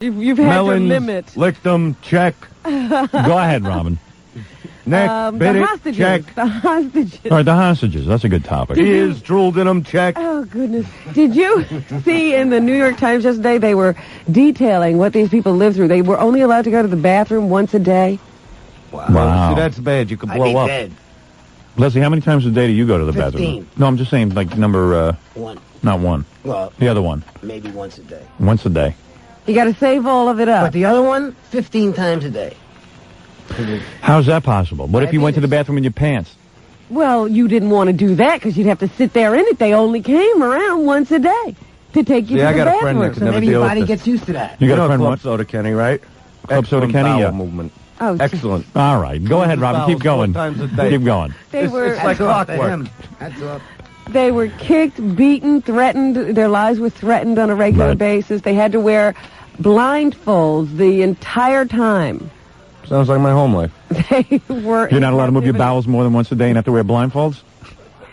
You've had Melons, your limit. Licked them, check. Go ahead, Robin. Neck, bit the it, hostages. check. The hostages. All right, the hostages. That's a good topic. Ears, drooled in them, check. Oh, goodness. Did you see in the New York Times yesterday, they were detailing what these people lived through. They were only allowed to go to the bathroom once a day. Wow. See, that's bad. You could blow up. Dead. Leslie, how many times a day do you go to the 15. bathroom? No, I'm just saying, like, number, One. not one. Well, The other one. maybe once a day. Once a day. You got to save all of it up. But the other one, 15 times a day. How's that possible? What if you went to the bathroom in your pants? Well, you didn't want to do that because you'd have to sit there in it. They only came around once a day to take you to the I got bathroom. a friend that could So never maybe your deal with body this. gets used to that. You got a friend Club what? Soda Kenny, right? Club Soda Excellent Kenny, bowel yeah. movement. Oh, Excellent. All right. Go ahead, Robin. Keep going. 4 times a day. Keep going. They were It's like clockwork. That's up. they were kicked, beaten, threatened. Their lives were threatened on a regular Right. basis. They had to wear blindfolds the entire time. Sounds like my home life. They were. You're not allowed to move your inactive. bowels more than once a day and have to wear blindfolds?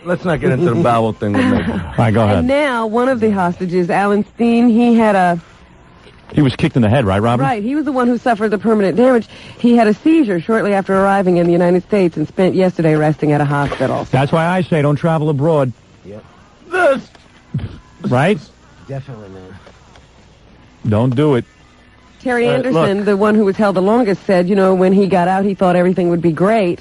Let's not get into the bowel thing with me. All right, go ahead. And now one of the hostages, Alan Steen, he had a He was kicked in the head, right, Robin? right. He was the one who suffered the permanent damage. He had a seizure shortly after arriving in the United States and spent yesterday resting at a hospital. That's why I say don't travel abroad. Yep. This. Right? Definitely, man. Don't do it. Terry Look. Anderson, the one who was held the longest, said, when he got out, he thought everything would be great.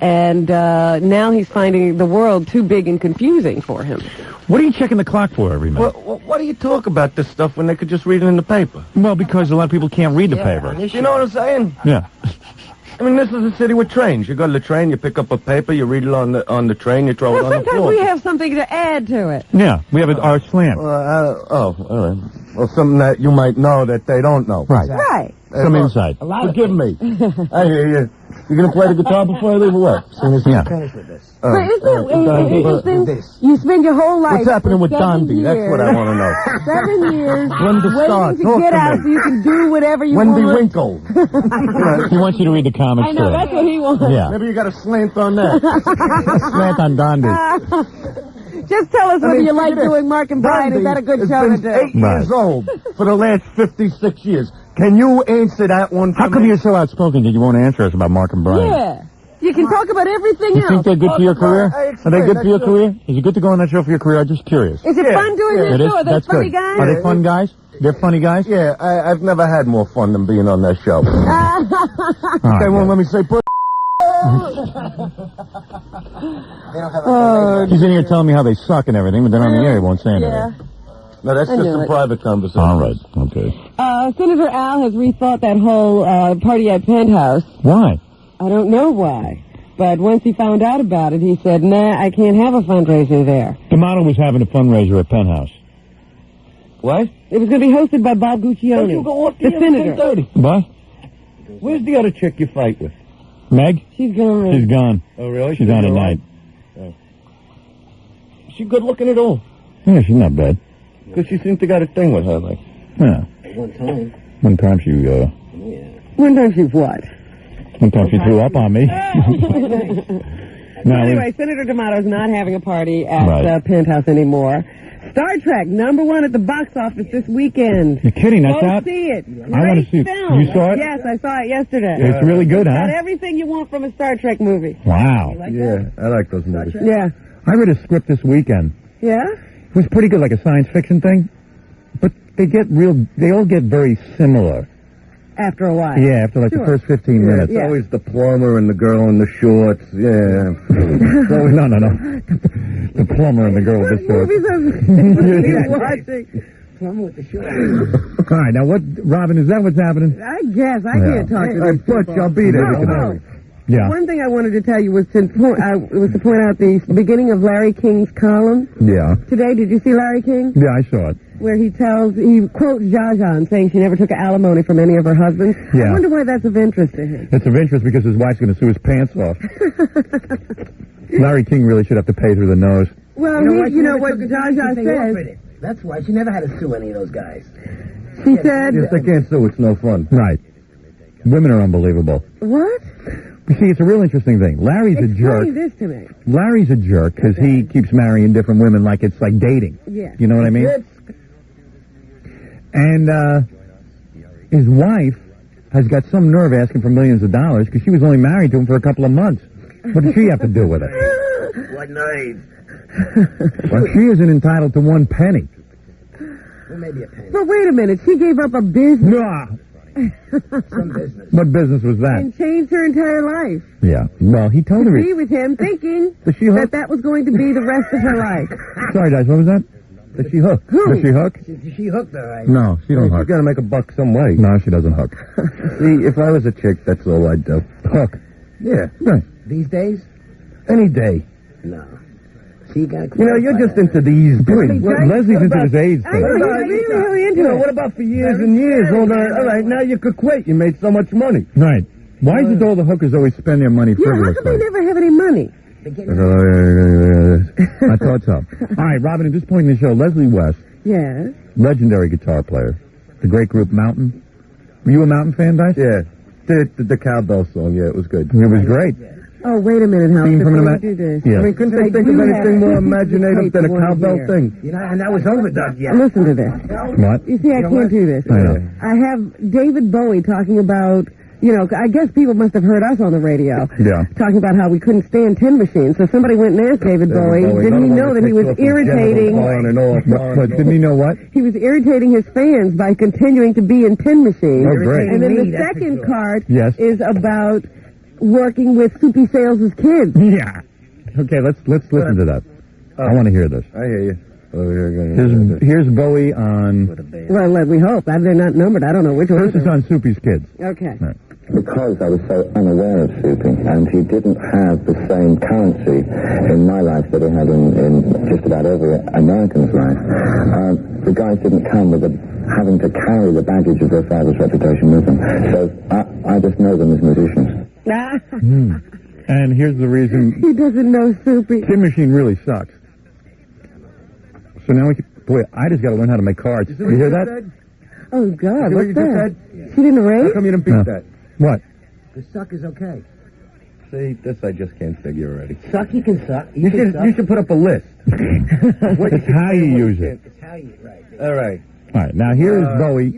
And now he's finding the world too big and confusing for him. What are you checking the clock for every minute? What do you talk about this stuff when they could just read it in the paper? Well, because a lot of people can't read the Yeah, paper. on this You know what I'm saying? Yeah. I mean, this is a city with trains. You go to the train, you pick up a paper, you read it on the train, you throw it Well, on the sometimes floor. we have something to add to it. Yeah. We have our slant. All right. Well, something that you might know that they don't know. Right. Right. Some insight. Forgive me. I hear you. You gonna play the guitar before I leave or what? Yeah. Finish with this. But isn't it interesting? This. You spend your whole life. What's happening for with 7 Gandhi? That's years, what I want to know. 7 years When to start? waiting Talk to get to out me. so you can do whatever you Wendy want. Winkle. He wants you to read the comics I know, too. that's what he wants. Yeah. Maybe you got a slant on that. Slant on Gandhi. Just tell us whether you like look at this. doing Mark and Brian. Is that a good Gandhi show to has do? been 8 years Right. old for the last 56 years. Can you answer that one for How come me? you're so outspoken that you won't answer us about Mark and Brian? Yeah. You can talk about everything You else. think they're good for your career? I Are they good for your explain, career? Is it good to go on that show for your career? I'm just curious. Is it Yeah, fun doing yeah. this It is? show? Are they That's funny good. guys? Are they fun guys? They're funny guys? Yeah, I've never had more fun than being on that show. All right, They won't good. let me say pussy. They don't have a He's in here telling me how they suck and everything, but then on the air he won't say anything. Yeah. No, that's I just knew a it. private conversation. All right. Okay. Senator Al has rethought that whole party at Penthouse. Why? I don't know why. But once he found out about it, he said, nah, I can't have a fundraiser there. The model was having a fundraiser at Penthouse. What? It was going to be hosted by Bob Guccione, You go off the senator. 10:30. What? Where's the other chick you fight with? Meg? She's gone. She's gone. Oh, really? She's on at night. She good looking at all? Yeah, she's not bad. Because she seems to got a thing with her, like. Yeah. one time. One time she, One time she's what? one time she threw up on me. No, Anyway, Senator D'Amato's not having a party at Right. Penthouse anymore. Star Trek, #1 at the box office this weekend. you're kidding, that's Go out? see it. I wanna Great see it. film. You saw it? Yes, I saw it yesterday. It's really good, Got huh? everything you want from a Star Trek movie. Wow. Yeah, I like those movies. Yeah. I read a script this weekend. Yeah? It was pretty good, like a science fiction thing. But they all get very similar. After a while. Yeah, after like Sure. the first 15 minutes. It's always the plumber and the girl in the shorts. Yeah. No. The plumber and the girl with the shorts. Movies are watching. Plumber with the short. All right, now what, Robin, is that what's happening? I guess. I Yeah. can't talk to Hey, these Butch, people. I'll be there. No. Yeah. One thing I wanted to tell you was to point out the beginning of Larry King's column Yeah. today. Did you see Larry King? Yeah, I saw it. Where he quotes Zsa Zsa saying she never took alimony from any of her husbands. Yeah. I wonder why that's of interest to him. It's of interest because his wife's going to sue his pants off. Larry King really should have to pay through the nose. Well, you know what Zsa Zsa says. That's why she never had to sue any of those guys. She said, If they can't sue, it's no fun. Right. Women are unbelievable. what? You see, it's a real interesting thing. Larry's a jerk. Explain this to me. Larry's a jerk because he keeps marrying different women like it's like dating. Yeah. You know what I mean? And his wife has got some nerve asking for millions of dollars because she was only married to him for a couple of months. What does she have to do with it? What noise? Well, she isn't entitled to one penny. Well, maybe a penny. But wait a minute, she gave up a business Nah. Some business. What business was that? and changed her entire life. Yeah. Well, he told To her. be with him, thinking Does she hook? that was going to be the rest of her life. Sorry, guys. What was that? Does she hook? Who? Does she hook? She hooked her, right? No, she don't She's hook. got to make a buck some way. No, she doesn't hook. See, if I was a chick, that's all I'd do. Hook. Yeah, Right. These days? any day. No. See, you gotta You know, you're just into these. Boy, Leslie's into his AIDS I know, thing. he's really into You know, it. what about for years and years? All right, now you could quit. You made so much money. Right. Why is it all the hookers always spend their money Yeah, how come they frivolously? never have any money? I thought so. All right, Robin, at this point in the show, Leslie West, Yes. legendary guitar player, the great group Mountain. Were you a Mountain fan, Dice? Yeah, the cowbell song. Yeah, it was good. It was great. Oh, wait a minute, Hal. Theme from Before an you do this. Yeah. I mean, couldn't they I think do of have anything more a piece of imaginative than a tape one cowbell here. thing? You know, and that was overdub yet. Listen to this. What? You see, I can't do this. I know. I have David Bowie talking about, you know, I guess people must have heard us on the radio. Yeah. Talking about how we couldn't stand tin machines. So somebody went and asked David Bowie, didn't he know that he was irritating, On and off. But didn't he know what? he was irritating his fans by continuing to be in tin machines. Oh, great. And then Me, the that's for second sure. card Yes. is about working with Soupy Sales' kids. Yeah. Okay, let's listen to that. I want to hear this. I hear you. Oh, you're Here's Bowie on. Well, we hope. They're not numbered. I don't know which one. First is on Soupy's Kids. Okay. Because I was so unaware of Soupy, and he didn't have the same currency in my life that he had in just about every American's life. The guys didn't come with having to carry the baggage of their father's reputation with them. So I just know them as musicians. And here's the reason. He doesn't know Soupy. Tin Machine really sucks. So now we can. Boy, I just got to learn how to make cards. You hear that? Oh, God, what what's you just that? said? She didn't How raise? come you didn't beat No. that? What? The suck is okay. See, this I just can't figure already. Suck, you can suck. You should put up a list. It's how you use it. It's how you, right. All right. All right, now here's Bowie.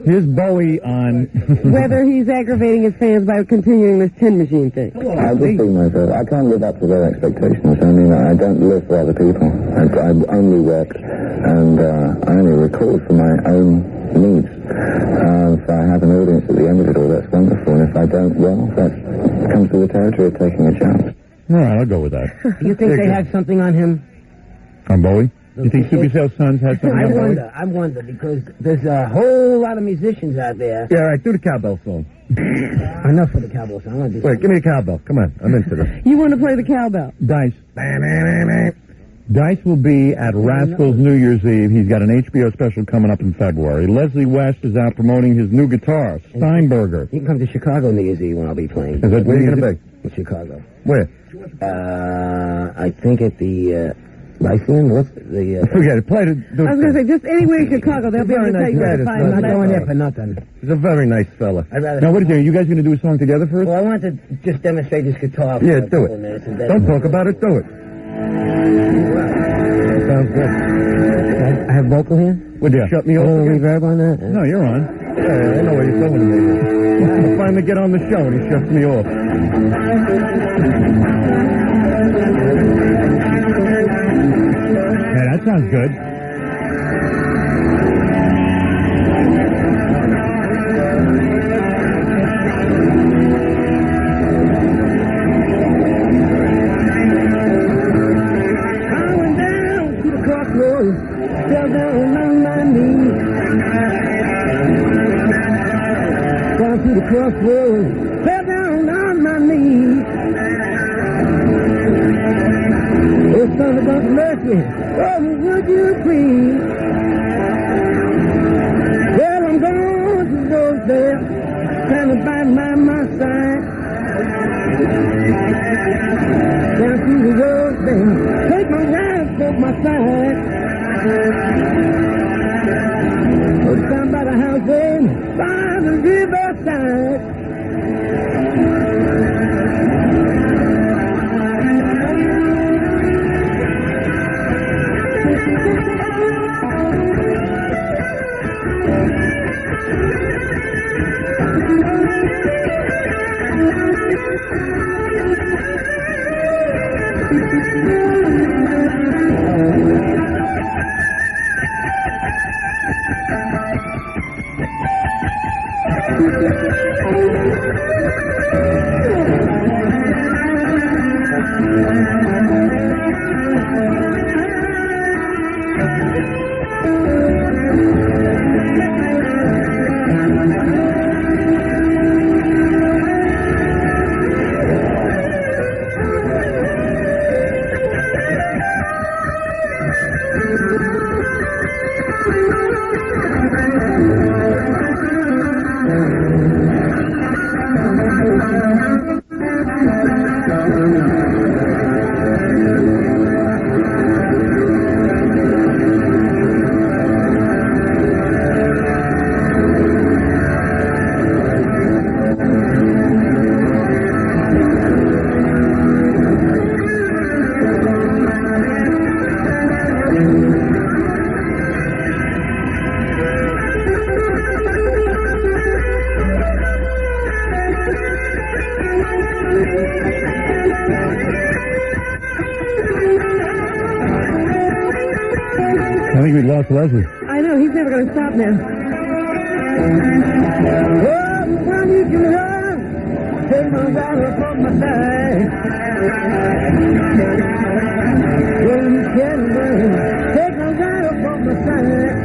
Here's Bowie on. Whether he's aggravating his fans by continuing this tin machine thing. I just see myself. I can't live up to their expectations. I mean, I don't live for other people. I only work, and I only record for my own needs. If I have an audience at the end of it all, that's wonderful. And if I don't, well, that comes with the territory of taking a chance. All right, I'll go with that. You think they had something on him? On Bowie? You think Soupy Sales Sons has something on Bowie? I wonder, because there's a whole lot of musicians out there. Yeah, all right, do the cowbell song. Enough for the cowboy song. I'm gonna do Wait, give me a cowbell. Come on, I'm into this. You want to play the cowbell? Dice. Dice will be at Rascals New Year's Eve. He's got an HBO special coming up in February. Leslie West is out promoting his new guitar, Steinberger. You can come to Chicago New Year's Eve when I'll be playing. Is that Where are you going to be? In Chicago. Where? I think at the Lyceum. What's the? Forget it. Play the I was going to say, just anywhere in Chicago, they'll be able to Very take you nice to guy, find I'm the not going there Leslie. for nothing. He's a very nice fella. I'd rather. Now, what is it? Are you guys going to do a song together first? Well, I want to just demonstrate this guitar. For Yeah, a do couple it. of minutes and then- Don't talk about it, do it. That sounds good. I have vocal here. Would you Yeah. shut me off A little again? reverb on that. No, you're on. Yeah, I know what you're going to do. I finally get on the show and he shuts me off. Hey, that sounds good. I went down to the crossroads, fell down on my knees. Down to the crossroads, fell down on my knees. Oh, son of God's mercy, oh, would you please? Well, I'm going to go there, trying to find my side. Down to the road, then take my ride for my side. Oh, down by the house, then by the riverside. I think we lost Leslie. I know, he's never going to stop now. Take my wallet from my bag. Well, you can take my wallet from my side.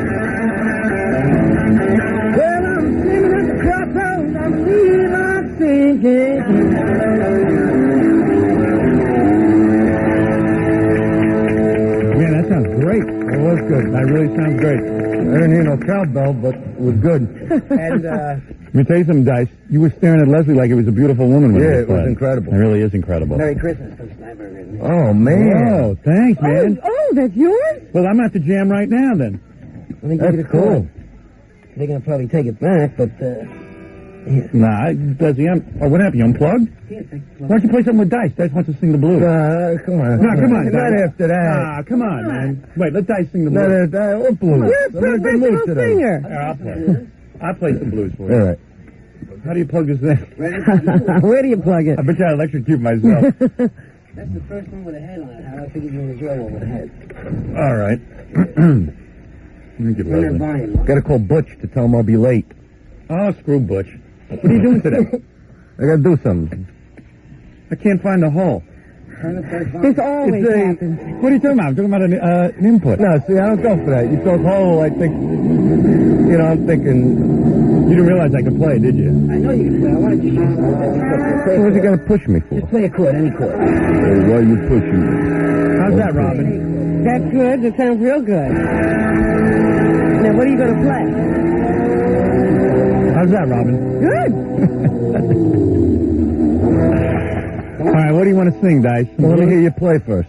Well, I'm singing at the crossroads. I'm leaving my thinking. Yeah, that sounds great. It was good. That really sounds great. I didn't hear no cowbell, but it was good. And, Let me tell you something, Dice. You were staring at Leslie like it was a beautiful woman. When yeah, it was incredible. It really is incredible. Merry Christmas from Sniper. Oh, man. Oh, thanks, man. Oh, that's yours? Well, I'm at the jam right now, then. Let me give you the That's cool. call. They're going to probably take it back, but, Nah, Leslie, what happened? You unplugged? Why don't you play something with Dice? Dice wants to sing the blues. come on. No, come on, Not Dice. after that. Ah, come on, man. Wait, let Dice sing the Not blues. after that. What blues? You're a I'm in a good mood professional today. singer. Here, I'll play. I'll play some blues for you. All right. How do you plug this in? Where do you plug it? I bet you I electrocute myself. That's the first one with a head on it. How I figured you would enjoy one with a head. All right. Let me get Turn that Leslie. volume up. Got to call Butch to tell him I'll be late. Oh, screw Butch. What are you doing today? I got to do something. I can't find the hole. Turn the first volume. This always happens. What are you talking about? I'm talking about an input. No, see, I don't go for that. You talk hole, I think, I'm thinking... You didn't realize I could play, did you? I know you can play. I wanted you to shoot something. What was he going to push me for? Just play a chord, any chord. Why are you pushing me? How's that, Robin? That's good. That sounds real good. Now, what are you going to play? How's that, Robin? Good. All right, what do you want to sing, Dice? Well, let me hear you play first.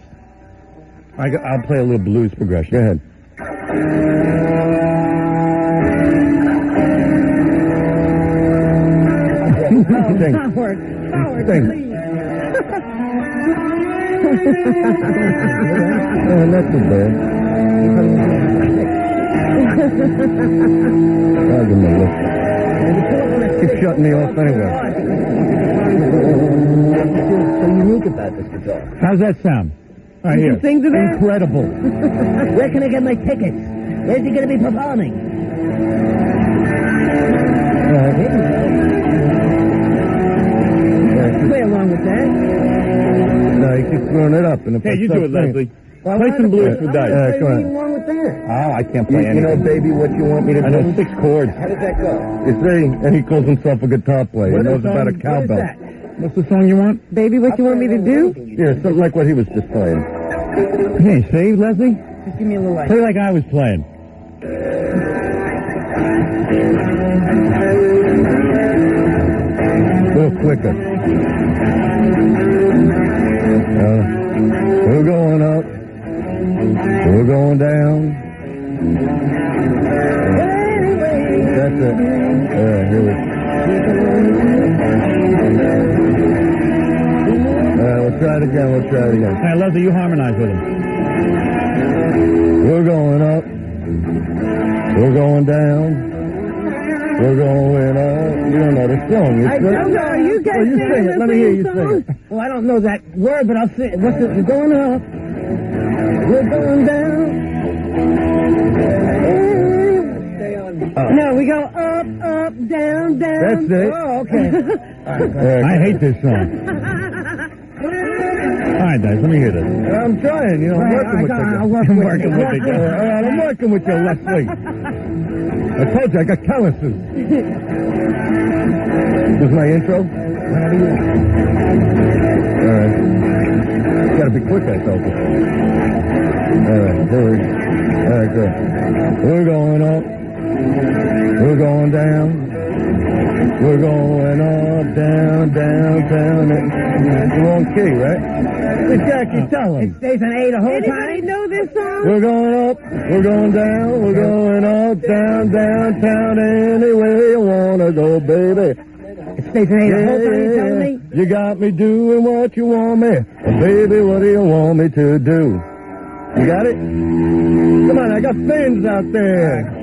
I'll play a little blues progression. Go ahead. Sing. Howard, Sing. please. Not too bad. I'll give him a look. Keep shutting me off anyway. What's so unique about this guitar? How's that sound? All right, You here. can sing to that? Incredible. Where can I get my tickets? Where's he going to be performing? Play along with that. No, you keep throwing it up. And if Hey, you do it, Leslie. Well, Play some blues for Dice. Come Come on. on. Wrong with that? Oh, I can't play anything. You know, baby, what you want me to do? I know 6 chords. How does that go? You see? And he calls himself a guitar player. He knows about a cowbell. What is that? What's the song you want? Baby, what you want me to do? Yeah, something like what he was just playing. Hey, see, Leslie? Just give me a little light. Play like I was playing. A little quicker. We're going up. We're going down. That's it. Here we We'll try it again. Hey, Leslie, you harmonize with him. We're going up. We're going down. We're going on. You don't know the song. I don't know. You guys you sing it. Let me hear you sing it. Well, I don't know that word, but I'll sing it. What's it? We're going up. We're going down. No, we go up, down, down. That's it. Oh, okay. I hate this song. All right, guys, let me hear this. I'm trying, I'm working with you. I'm working with you. All right, I'm working with you, Leslie. I told you, I got calluses. This is my intro? Whatever you want. All right. You gotta be quick, I told you. All right, here we go. All right, good. We're going up. We're going down. We're going up, down, down, down. It's the wrong key, right? But Jackie, tell him. It stays on A the whole Anybody time? know this song? We're going up, we're going down, we're going up, down, downtown, any way you wanna go, baby. It stays on A the whole time, you tell me? You got me doing what you want me. Oh, baby, what do you want me to do? You got it? Come on, I got fans out there.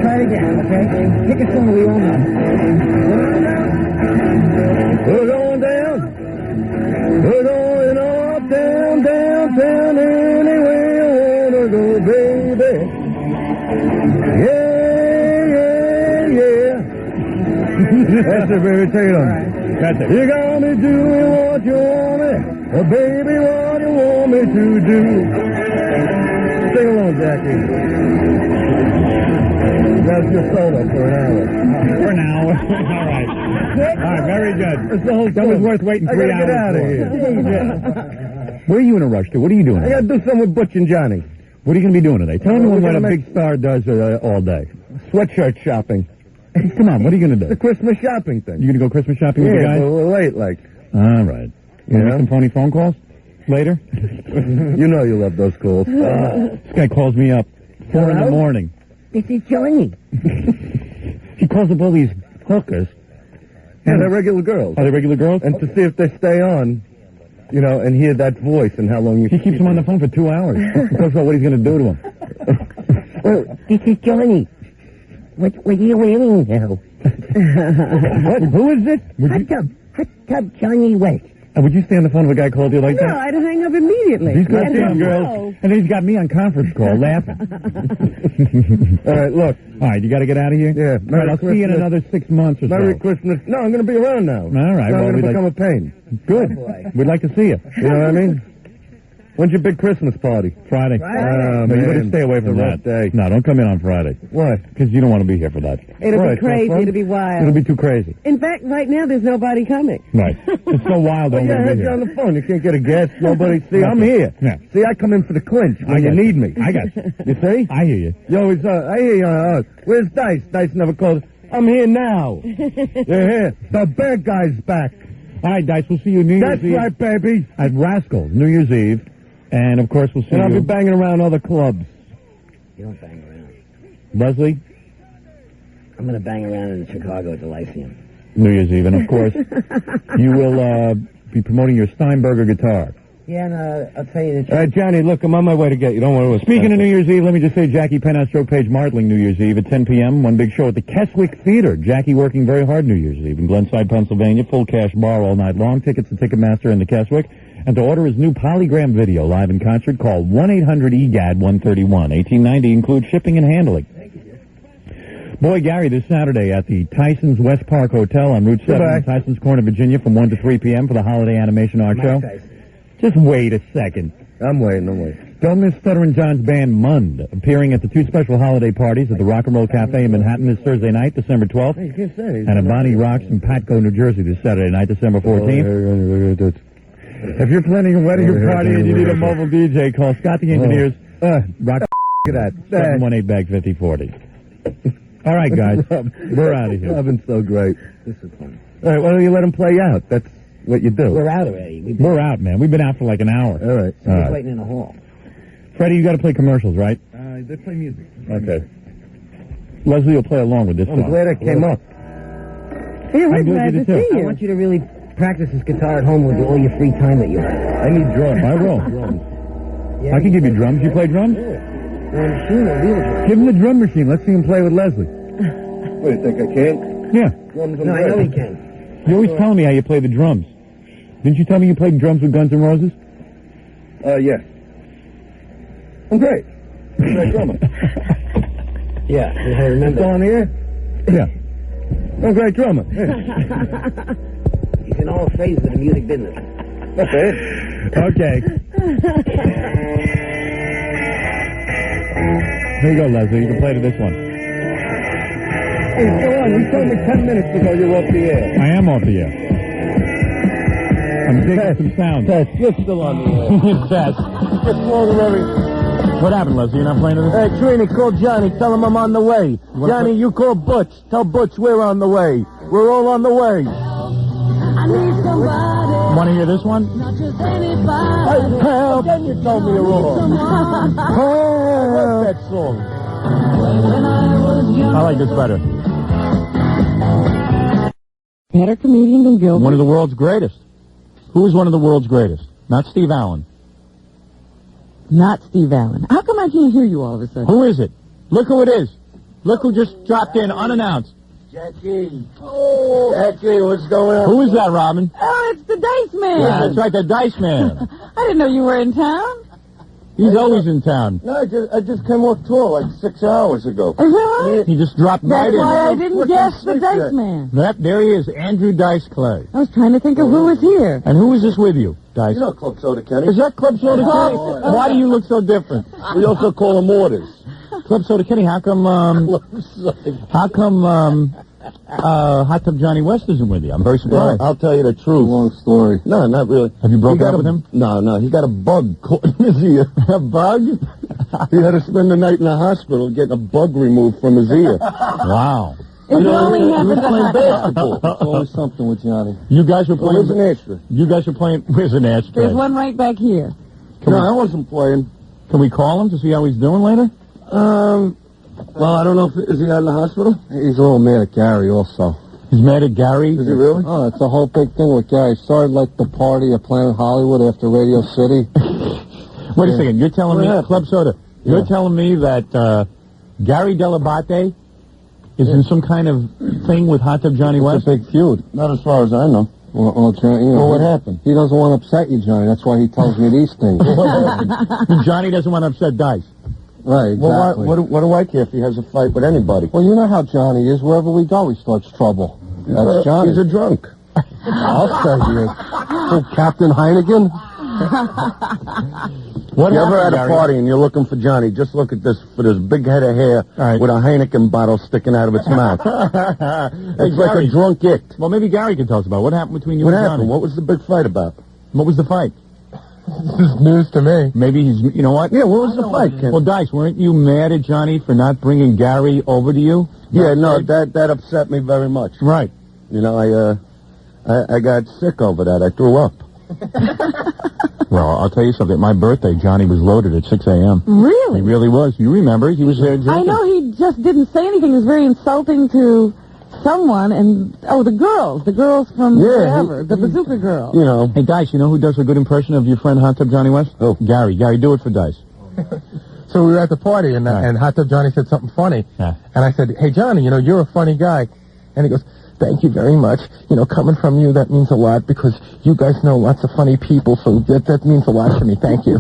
Try it again, okay? Pick a song we all know. We're going down. We're going up, down, downtown, any way you wanna go, baby. Yeah, yeah, yeah. That's it, baby. Take it on. That's it. You got me doing what you want me. Oh, baby, what you want me to do. Sing along, Jackie. That's your solo for an hour. For an hour. All right. All right, very good. That's the whole That was worth waiting 3 hours get out of for. here. Where are you in a rush to? What are you doing? I gotta do something with Butch and Johnny. What are you going to be doing today? Tell We're everyone what a gonna big star does all day. Sweatshirt shopping. Come on, what are you going to The do? Christmas shopping thing. You going to go Christmas shopping with the Yeah, guys? but we're late, like. All right. You Yeah. make some phony phone calls later? You know you love those calls. This guy calls me up 4 in the Hello? morning. This is Johnny. He calls up all these hookers. Yeah, they're regular girls. Are they regular girls? And to see if they stay on, and hear that voice and how long you He keeps them on the phone for 2 hours. He talks about what he's going to do to them. Oh, this is Johnny. What are you wearing now? What? Who is it? Hot tub Johnny West. Would you stay on the phone if a guy called you like No, that? I'd hang up immediately. He's got Let them him girls. know. And then he's got me on conference call laughing. All right, look. All right, you got to get out of here? Yeah, All right, I'll see you in Christmas. another 6 months or Merry so. Christmas. No, I'm going to be around now. All right, So well, I'm we'd going to like- become a pain. Good. We'd like to see you. You know what I mean? When's your big Christmas party? Friday. Oh, No, you better man. stay away It's a from rough that. day. No, don't come in on Friday. Why? Because you don't want to be here for that. It'll Right, be crazy. so fun. It'll be wild. It'll be too crazy. In fact, right now there's nobody coming. Right. It's so wild, Well, don't yeah, I want to had be you on here. the phone. You can't get a guest. Nobody. See, I'm here. Yeah. See, I come in for the clinch I when you got need me. I got you. You see? I hear you. You always, I hear you. Where's Dice? Dice never called. I'm here now. You're here. The bad guy's back. All right, Dice, we'll see you New That's Year's Eve right, baby. at Rascals, New Year's Eve. And, of course, we'll see And I'll you. be banging around other clubs. You don't bang around. Leslie, I'm going to bang around in Chicago at the Lyceum. New Year's Eve. And, of course, you will be promoting your Steinberger guitar. Yeah, and I'll tell you the truth. All right, Johnny, look, I'm on my way to get you. Don't worry. Speaking of New Year's Eve, let me just say Jackie Penthouse Joke Page Martling New Year's Eve at 10 p.m. One big show at the Keswick Theater. Jackie working very hard New Year's Eve in Glenside, Pennsylvania. Full cash bar all night long. Tickets to Ticketmaster and the Keswick. And to order his new polygram video live in concert, call 1-800-EGAD-131. 1890 includes shipping and handling. Boy, Gary, this Saturday at the Tyson's West Park Hotel on Route 7 Goodbye. in Tyson's Corner, Virginia from 1 to 3 p.m. for the Holiday Animation Art Show. Just wait a second. I'm waiting. Don't miss Stuttering John's band Mund, appearing at the two special holiday parties at the Rock and Roll Cafe in Manhattan this Thursday night, December 12th, You can't say. and at Bonnie Rocks in Patco, New Jersey this Saturday night, December 14th. If you're planning a wedding or party and you need a mobile DJ, call Scott the Engineers, Rock Look at that. 718-BAG-5040. All right, guys, we're out of here. Loving so great. This is fun. All right, why don't you let him play out? That's what you do. We're out already. We've We're out, man. We've been out for like an hour. All right. All right. waiting in the hall. Freddie, you got to play commercials, right? They play music. Okay. Leslie will play along with this I'm song. glad I came up. Yeah, we're I'm glad glad you to did too. see I you. want you to really practice this guitar at home with all your free time that you have. I need drums. I will. Yeah, I can give you drums. You play drums? Or a machine or real drum. Give him the drum machine. Let's see him play with Leslie. What, do you think I can't? Yeah. No, I know he can. You always tell me how you play the drums. Didn't you tell me you played drums with Guns N' Roses? Yeah. I'm great. I'm a great drummer. Yeah, I remember. Still on the air? Yeah. I'm a great drummer. He's in all phases of the music business. That's it. Okay. Here you go, Leslie. You can play to this one. Hey, go on. You told me 10 minutes ago you were off the air. I am off the air. I'm digging some sound. Tess, you're still on the air. Tess. Just call Larry. What happened, Leslie? You're not playing to this? Hey, Trini, call Johnny. Tell him I'm on the way. Johnny, you call Butch. Tell Butch we're on the way. We're all on the way. I need somebody. Want to hear this one? Not just anybody. Help! Then you told me you're wrong. I like that song. When I was young. I like this better. Better comedian than Gilbert. One of the world's greatest. Who is one of the world's greatest? Not Steve Allen. Not Steve Allen. How come I can't hear you all of a sudden? Who is it? Look who it is. Look who just dropped in unannounced. Jackie. Oh, Jackie, what's going on? Who is that, Robin? Oh, it's the Dice Man. Yeah, that's right, the Dice Man. I didn't know you were in town. He's always in town. No, I just came off tour like 6 hours ago. Is that right? He just dropped right That's in. why I didn't guess the sleep Dice yet. Man. There he is, Andrew Dice Clay. I was trying to think of who was here. And who is this with you, Dice? You know Club Soda Kenny. Is that Club Soda Kenny? Why do you look so different? We also call him Orders. Club Soda Kenny, how come Hot Tub Johnny West isn't with you? I'm very surprised. I'll tell you the truth. Long story. No, not really. Have you broken up with him? No. He got a bug caught in his ear. A bug? He had to spend the night in the hospital getting a bug removed from his ear. Wow. It only He was happened playing basketball. It's always something with Johnny. You guys were Well, playing... there's an ashtray. You guys were playing... Where's an ashtray? There's one right back here. No, I wasn't playing. Can we call him to see how he's doing later? Well, I don't know is he out in the hospital? He's a little mad at Gary also. He's mad at Gary? Is he really? Oh, it's a whole big thing with Gary. It started like the party at Planet Hollywood after Radio City. Wait a second. You're telling me... Club Soda. You're telling me that Gary Dell'Abate is in some kind of thing with Hot Tub Johnny West? It's a big feud. Not as far as I know. Well, what happened? He doesn't want to upset you, Johnny. That's why he tells me these things. Johnny doesn't want to upset Dice. Right, exactly. Well, what do I care if he has a fight with anybody? Well, you know how Johnny is. Wherever we go, he starts trouble. That's Johnny. He's a drunk. I'll say he is. Oh, Captain Heineken? What you ever at a Gary? party and you're looking for Johnny, just look at this, for this big head of hair with a Heineken bottle sticking out of its mouth. It's like Gary. a drunk it. Well, maybe Gary can tell us about what happened between you What and happened? Johnny. What was the big fight about? What was the fight? This is news to me. Maybe he's... You know what? Yeah, what was the fight, Ken? Well, Dice, weren't you mad at Johnny for not bringing Gary over to you? Yeah, no, that upset me very much. Right. You know, I got sick over that. I threw up. Well, I'll tell you something. My birthday, Johnny was loaded at 6 a.m. Really? He really was. You remember? He was there drinking. I know he just didn't say anything. It was very insulting to someone. And, the girls from wherever, the Bazooka girls. You know. Hey, Dice, you know who does a good impression of your friend Hot Tub Johnny West? Oh. Gary. Gary, do it for Dice. So we were at the party, and Hot Tub Johnny said something funny. Yeah. And I said, hey, Johnny, you're a funny guy. And he goes, thank you very much. Coming from you, that means a lot, because you guys know lots of funny people, so that means a lot to me. Thank you.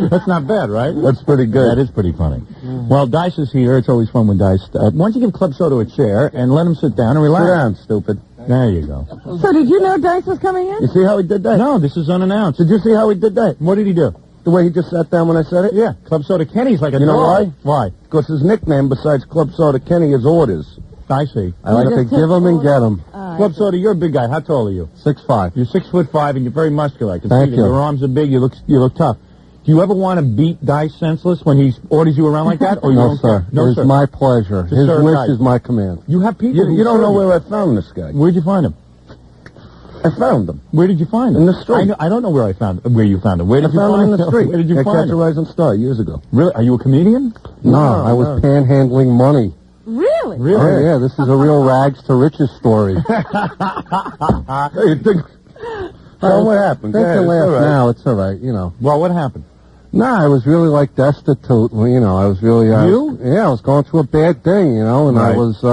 That's not bad, right? That's pretty good. That is pretty funny. Well, Dice is here. It's always fun when Dice... why don't you give Club Soda a chair and let him sit down and relax? Sit down, stupid. There you go. So did you know Dice was coming in? You see how he did that? No, this is unannounced. Did you see how he did that? What did he do? The way he just sat down when I said it? Yeah, Club Soda Kenny's like a You know why? dog. Why? Because his nickname besides Club Soda Kenny is Orders. I see. I like to give him and get him. Club Soda, you're a big guy. How tall are you? 6'5". You're 6'5", and you're very muscular. I can Thank see that. you. Your arms are big. You look tough. Do you ever want to beat Dice senseless when he orders you around like that? Or you No, don't sir. care? No, It's sir. my pleasure. To His serve wish Dice. is my command. You have people. You don't know where I found this guy. Where'd you find him? I found him. Where did you find him? In the street. I don't know where you found him. Where you found him? Where I did you found find him in the street. Where did you At find Catch a him? Rising Star years ago. Really? Are you a comedian? No, I was panhandling money. Really? Really? Oh, yeah, this is a real rags to riches story. Hey, you think... what happened? They can It's laugh all right. now. It's all right, Well, what happened? Nah, I was really like destitute. You know, I was really... You? Yeah, I was going through a bad thing, you know, and I was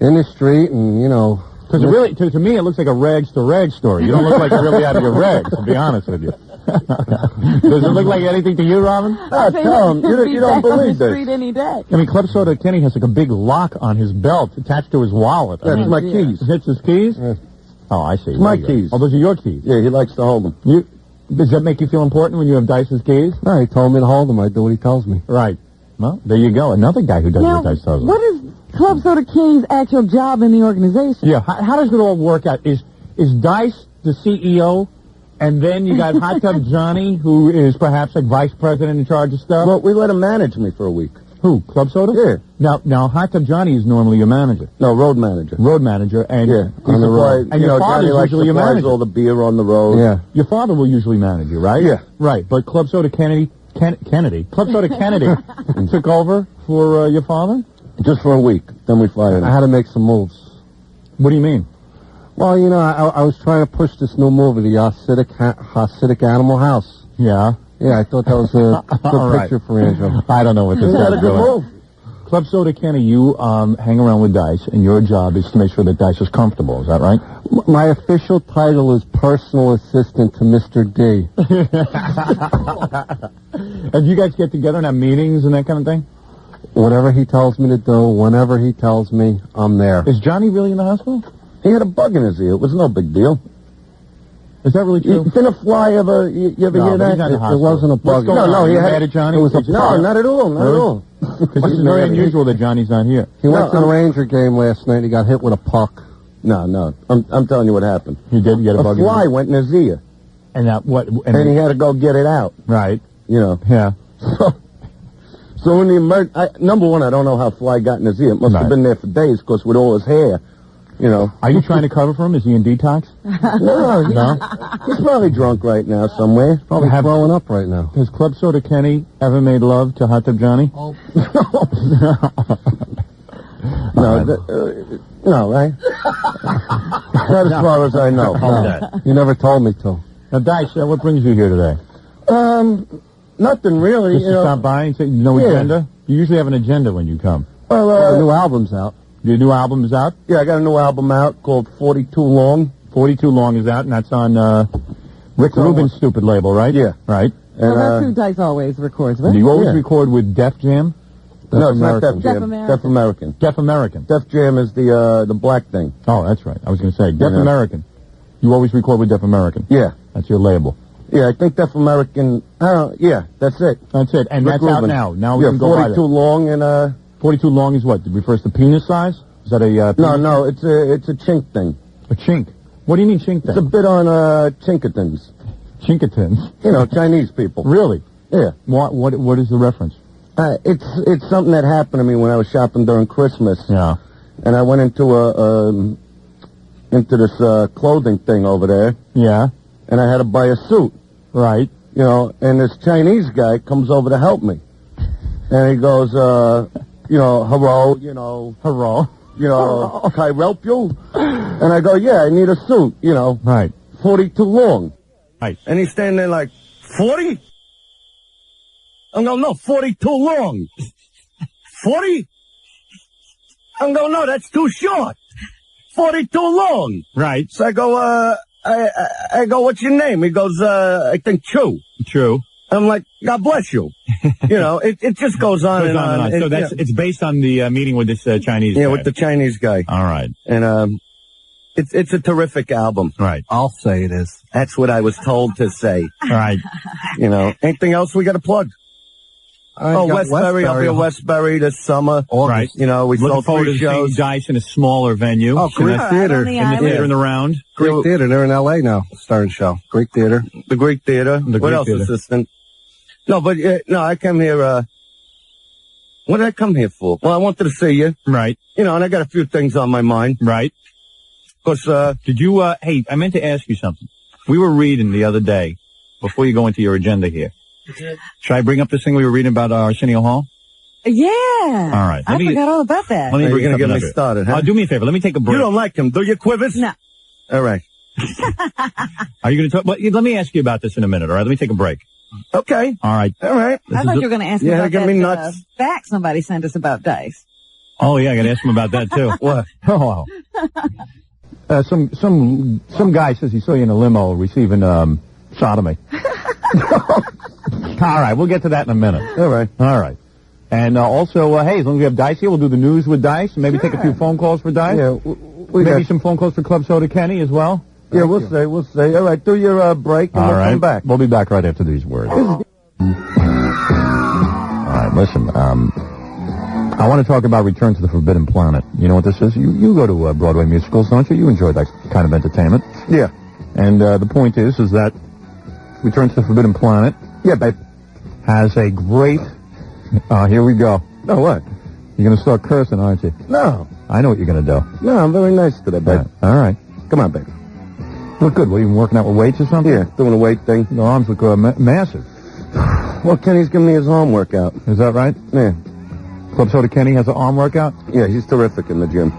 in the street and, you know... Because it really, to me, it looks like a rags to rags story. You don't look like you're really out of your rags, to be honest with you. Does it look like anything to you, Robin? Tell him. You don't believe this. Street any day. I mean, Club Soda Kenny has like a big lock on his belt attached to his wallet. That's my keys. It's his keys? Yeah. Oh, I see. My keys. Oh, those are your keys? Yeah, he likes to hold them. Does that make you feel important when you have Dice's keys? No, he told me to hold them. I do what he tells me. Right. Well, there you go. Another guy who does Now, what Dice tells him. what is Club Soda Kenny's actual job in the organization? Yeah, how does it all work out? Is Dice the CEO, and then you got Hot Tub Johnny, who is perhaps like vice president in charge of stuff? Well, we let him manage me for a week. Who? Club Soda? Yeah. Now, Hot Tub Johnny is normally your manager. No, road manager. Road manager, and Yeah, on the road. And your father's usually your manager. all the beer on the road. Yeah. Your father will usually manage you, right? Yeah. Right, but Club Soda Kennedy Club Soda Kennedy took over for your father? Just for a week. Then we fired him. I had to make some moves. What do you mean? Well, you know, I was trying to push this new movie, the Hasidic Animal House. Yeah. Yeah, I thought that was a good Right. picture for Angel. I don't know what this That's guy's a good doing. move. Club Soda Kenny, you hang around with Dice, and your job is to make sure that Dice is comfortable. Is that right? My official title is personal assistant to Mr. D. And you guys get together and have meetings and that kind of thing? Whatever he tells me to do, whenever he tells me, I'm there. Is Johnny really in the hospital? He had a bug in his ear. It was no big deal. Is that really true? Didn't a fly ever, you ever No, hear but that? he's not in the It hospital. wasn't a bug. What's going on? he You had mad at Johnny? It was a Did you- no, not at all, not at Really? all. Because this is very unusual that Johnny's not here. He went to the Ranger game last night. He got hit with a puck. No. I'm telling you what happened. He did get a bug in his fly ear. went in his ear, And that what? and he had to go get it out. Right. You know. Yeah. So in the number one, I don't know how fly got in his ear. It must have been there for days, because with all his hair, you know. Are you trying to cover for him? Is he in detox? No. He's probably drunk right now somewhere. Probably throwing up right now. Has Club Soda Kenny ever made love to Hot Tub Johnny? Oh. No, right? Not as far as I know. Okay. You never told me to. Now, Dice, what brings you here today? Nothing really. Just to stop by and say no agenda? You usually have an agenda when you come. Well, the new album's out. Your new album is out? Yeah, I got a new album out called 42 Long. 42 Long is out, and that's on Rick Rubin's stupid label, right? Yeah. Right. Well, that's who Dice always records, right? Do you always record with Def Jam? No, it's not Def Def Jam. American. Def American. Def American. Def Jam is the black thing. Oh, that's right. I was going to say, Def American. You always record with Def American? Yeah. That's your label. Yeah, I think Def American, yeah, that's it. That's it. And Rick that's out Rubin. now. Now we can go by 42 Long and 42 Long is what? It refers to penis size? Is that a No, it's a chink thing. A chink? What do you mean chink thing? It's a bit on Chinkatons. Chinkatons? You know, Chinese people. Really? Yeah. What is the reference? It's something that happened to me when I was shopping during Christmas. Yeah. And I went into this clothing thing over there. Yeah. And I had to buy a suit. Right. You know, and this Chinese guy comes over to help me. And he goes, hello, Hello. can I help you? And I go, yeah, I need a suit, Right. 42 long. Nice. And he's standing there like, 40? I'm going, no, 42 long. 40? I'm going, no, that's too short. 42 long. Right. So I go, I go, what's your name? He goes, I think Chu. True. I'm like, God bless you. It just goes on and on. So it's based on the meeting with this Chinese guy. Yeah, with the Chinese guy. All right. And it's a terrific album. Right. I'll say it is. That's what I was told to say. Right. Anything else we got to plug? Westbury. I'll be at Westbury this summer. Right. We Looking sold forward 3 to shows. seeing Dice in a smaller venue. Oh, Greek Theater. In In the theater in the round. Greek Theater. They're in L.A. now, starting show. Greek Theater. The Greek Theater. The What Greek else, Theater. assistant? No, but, I come here, what did I come here for? Well, I wanted to see you. Right. And I got a few things on my mind. Right. Because, Did you, hey, I meant to ask you something. We were reading the other day, before you go into your agenda here. Should I bring up this thing we were reading about Arsenio Hall? Yeah. All right. I forgot all about that. Let me you're bring going to something get up me here. started, huh? Do me a favor. Let me take a break. You don't like him, do you, Quivers? No. All right. Are you going to talk? Well, let me ask you about this in a minute, all right? Let me take a break. Okay. All right. All right. I thought you were going to ask me Yeah, about get me that nuts. fax somebody sent us about Dice. Oh, yeah, I got to ask him about that, too. What? Oh, wow. Some guy says he saw you in a limo receiving sodomy. All right, we'll get to that in a minute. All right. All right. And also, hey, as long as we have Dice here, we'll do the news with Dice, and maybe take a few phone calls for Dice. Yeah. Maybe some phone calls for Club Soda Kenny as well. Yeah, we'll see. All right, do your break, and All we'll right. come back. We'll be back right after these words. All right, listen, I want to talk about Return to the Forbidden Planet. You know what this is? You go to Broadway musicals, don't you? You enjoy that kind of entertainment. Yeah. And the point is that Return to the Forbidden Planet, Yeah, babe. has a great... here we go. No, what? You're going to start cursing, aren't you? No. I know what you're going to do. No, I'm very nice today, babe. All right. Come on, babe. Look good. What, you been working out with weights or something? Yeah, doing a weight thing. Your arms look massive. Well, Kenny's giving me his arm workout. Is that right? Yeah. Club Soda Kenny has an arm workout? Yeah, he's terrific in the gym.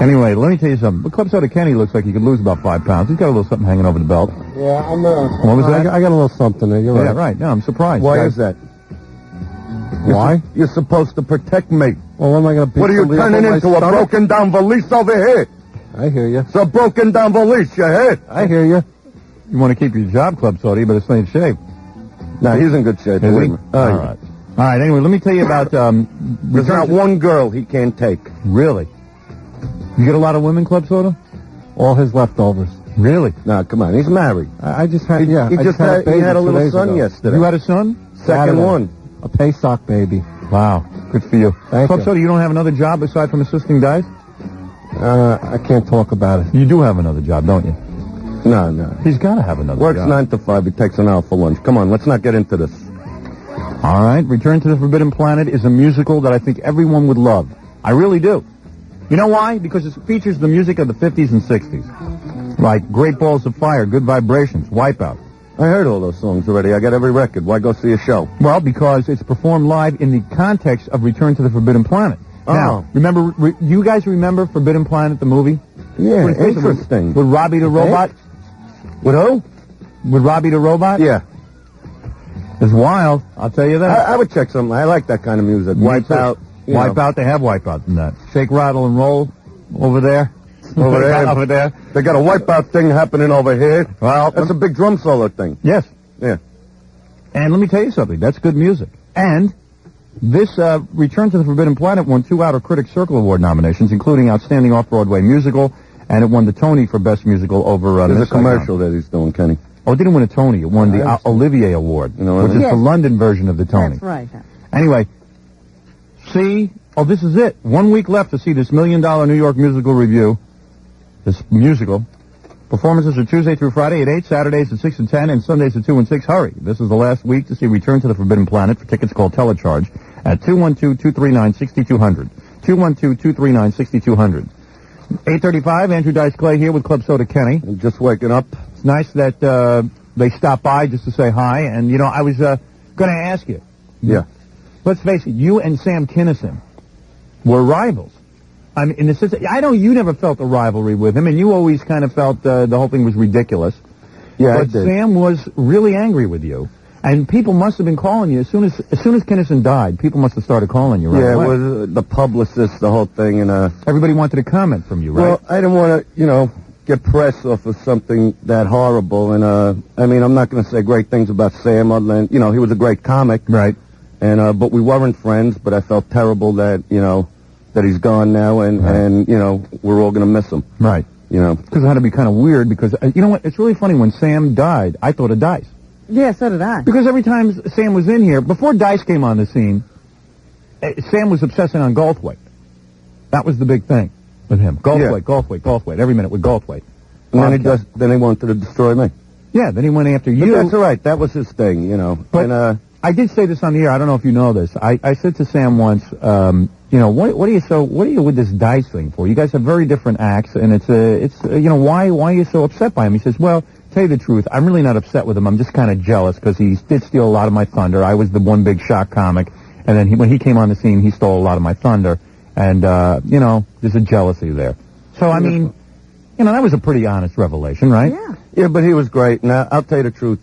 Anyway, let me tell you something. Club Soda Kenny looks like he could lose about 5 pounds. He's got a little something hanging over the belt. Yeah, I'm What was that? I got a little something there. You're Yeah, right. right. No, I'm surprised. Why Guys- is that? Why? You're supposed to protect me. Well, what am I going to be? What are you turning into, a broken down valise over here? I hear you. It's a broken down valise, you hear? I hear you. You want to keep your job, Club Soda, but it's in shape. No, he's in good shape. Is he? believe me. All right. All right, anyway, let me tell you about... There's not one girl he can't take. Really? You get a lot of women, Club Soda? All his leftovers. Really? No, come on, he's married. I just had, He I just had had, a baby he had a 2 little days son ago. yesterday. You had a son? Second Saturday. one. A Pesach baby. Wow. Good for you. Thank Club you. Soda, you don't have another job aside from assisting Dice? I can't talk about it. You do have another job, don't you? No. He's got to have another Works job. 9 to 5. He takes an hour for lunch. Come on, let's not get into this. All right. Return to the Forbidden Planet is a musical that I think everyone would love. I really do. You know why? Because it features the music of the 50s and 60s. Like Great Balls of Fire, Good Vibrations, Wipeout. I heard all those songs already. I got every record. Why go see a show? Well, because it's performed live in the context of Return to the Forbidden Planet. Oh. Now, remember, you guys remember Forbidden Planet, the movie? Yeah, Pretty crazy. interesting. With Robbie the Robot? With who? With Robbie the Robot? Yeah. It's wild, I'll tell you that. I would check something. I like that kind of music. Me Wipe too. out. you know. Wipeout, they have Wipeout in that. Shake, Rattle, and Roll over there. Over there. Over there. They got a wipeout thing happening over here. Well, That's a big drum solo thing. yes. Yeah. And let me tell you something. That's good music. And this Return to the Forbidden Planet won 2 Outer Critics Circle Award nominations, including Outstanding Off-Broadway Musical, and it won the Tony for Best Musical over There's Miss a commercial that he's doing, Kenny. Oh, it didn't win a Tony. It won the Olivier Award, You know what which I is mean? the London version of the Tony. That's right. Anyway, see, this is it. 1 week left to see this $1 million New York musical review. This musical. Performances are Tuesday through Friday at 8, Saturdays at 6 and 10, and Sundays at 2 and 6. Hurry. This is the last week to see Return to the Forbidden Planet. For tickets, call Telecharge at 212-239-6200. 212-239-6200. 8:35, Andrew Dice Clay here with Club Soda Kenny. I'm just waking up. It's nice that they stopped by just to say hi. And, you know, I was going to ask you. Yeah. Let's face it, you and Sam Kinison were rivals. I mean, in the sense, I know you never felt a rivalry with him, and you always kind of felt the whole thing was ridiculous. Yeah, I But did. Sam was really angry with you, and people must have been calling you as soon as Kinison died. People must have started calling you. Right Yeah, it away. was the publicist, the whole thing, and Everybody wanted a comment from you, right? well, I didn't want to, get press off of something that horrible, and I mean, I'm not going to say great things about Sam, other than he was a great comic, right. and but we weren't friends. But I felt terrible that that he's gone now, and we're all going to miss him, Right. Because it had to be kind of weird. Because you know what? It's really funny. When Sam died, I thought of Dice. Yeah, so did I. Because every time Sam was in here, before Dice came on the scene, Sam was obsessing on golf weight. That was the big thing with him. Golf weight. Every minute with golf weight. and then he wanted to destroy me. Yeah, then he went after But you. that's all right. That was his thing, But and I did say this on the air. I don't know if you know this. I said to Sam once, what are you with this Dice thing for? You guys have very different acts, and why are you so upset by him? He says, well, tell you the truth, I'm really not upset with him. I'm just kind of jealous because he did steal a lot of my thunder. I was the one big shock comic, and then when he came on the scene, he stole a lot of my thunder, and there's a jealousy there. So I mean, that was a pretty honest revelation, right? Yeah. yeah, but he was great. Now I'll tell you the truth,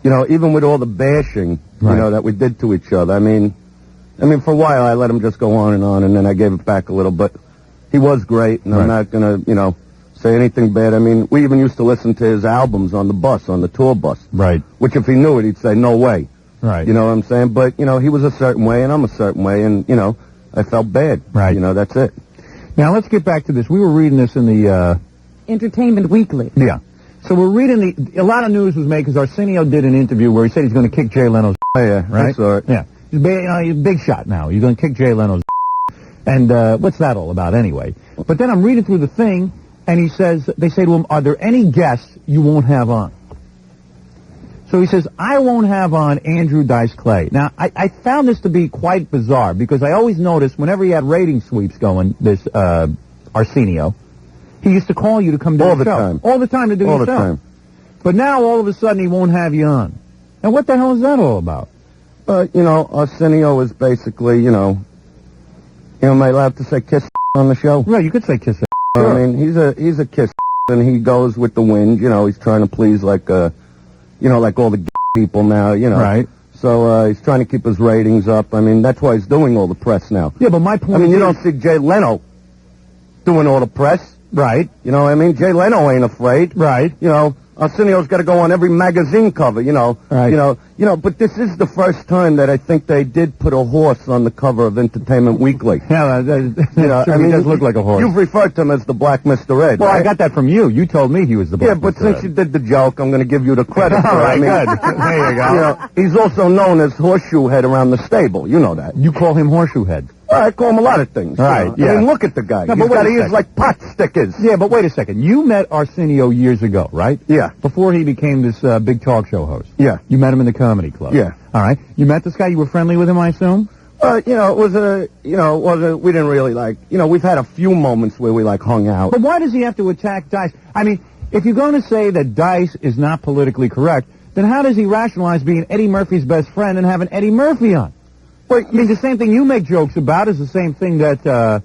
even with all the bashing, that we did to each other, I mean, for a while I let him just go on, and then I gave it back a little, but he was great, and I'm not going to, say anything bad. I mean, we even used to listen to his albums on the bus, on the tour bus. Right. Which if he knew it, he'd say, no way. Right. You know what I'm saying? But, he was a certain way, and I'm a certain way, and, I felt bad. Right. That's it. Now, let's get back to this. We were reading this in the, Entertainment Weekly. Yeah. So we're reading a lot of news was made because Arsenio did an interview where he said he's going to kick Jay Leno's yeah, right? I saw it. Yeah. He's a big shot now. He's going to kick Jay Leno's and, what's that all about anyway? But then I'm reading through the thing, and he says, they say to him, are there any guests you won't have on? So he says, I won't have on Andrew Dice Clay. Now, I found this to be quite bizarre because I always noticed whenever he had rating sweeps going, this Arsenio, he used to call you to come do the show. Time. All the time to do all your the show. Time. But now, all of a sudden, he won't have you on. Now, what the hell is that all about? Arsenio is basically, am I allowed to say kiss on the show? Right, you could say kiss. Sure. I mean, he's a kiss, and he goes with the wind. He's trying to please like all the people now. Right. So he's trying to keep his ratings up. I mean, that's why he's doing all the press now. Yeah, but my point. I mean, you don't see Jay Leno doing all the press. Right. You know what I mean? Jay Leno ain't afraid. Right. Arsenio's got to go on every magazine cover. Right. But this is the first time that I think they did put a horse on the cover of Entertainment Weekly. Yeah, he does look like a horse. You've referred to him as the Black Mr. Ed. Well, right? I got that from you. You told me he was the Black Mr. Ed. Yeah, but since you did the joke, I'm going to give you the credit. All right, good. There you go. He's also known as Horseshoe Head around the stable. You know that. You call him Horseshoe Head. Well, I call him a lot of things. Right, yeah. I mean, look at the guy. No, He's got ears like pot stickers. Yeah, but wait a second. You met Arsenio years ago, right? Yeah. Before he became this big talk show host. Yeah. You met him in the comedy club. Yeah. All right. You met this guy. You were friendly with him, I assume? We didn't really we've had a few moments where we hung out. But why does he have to attack Dice? I mean, if you're going to say that Dice is not politically correct, then how does he rationalize being Eddie Murphy's best friend and having Eddie Murphy on? Well, I mean, the same thing you make jokes about is the same thing that,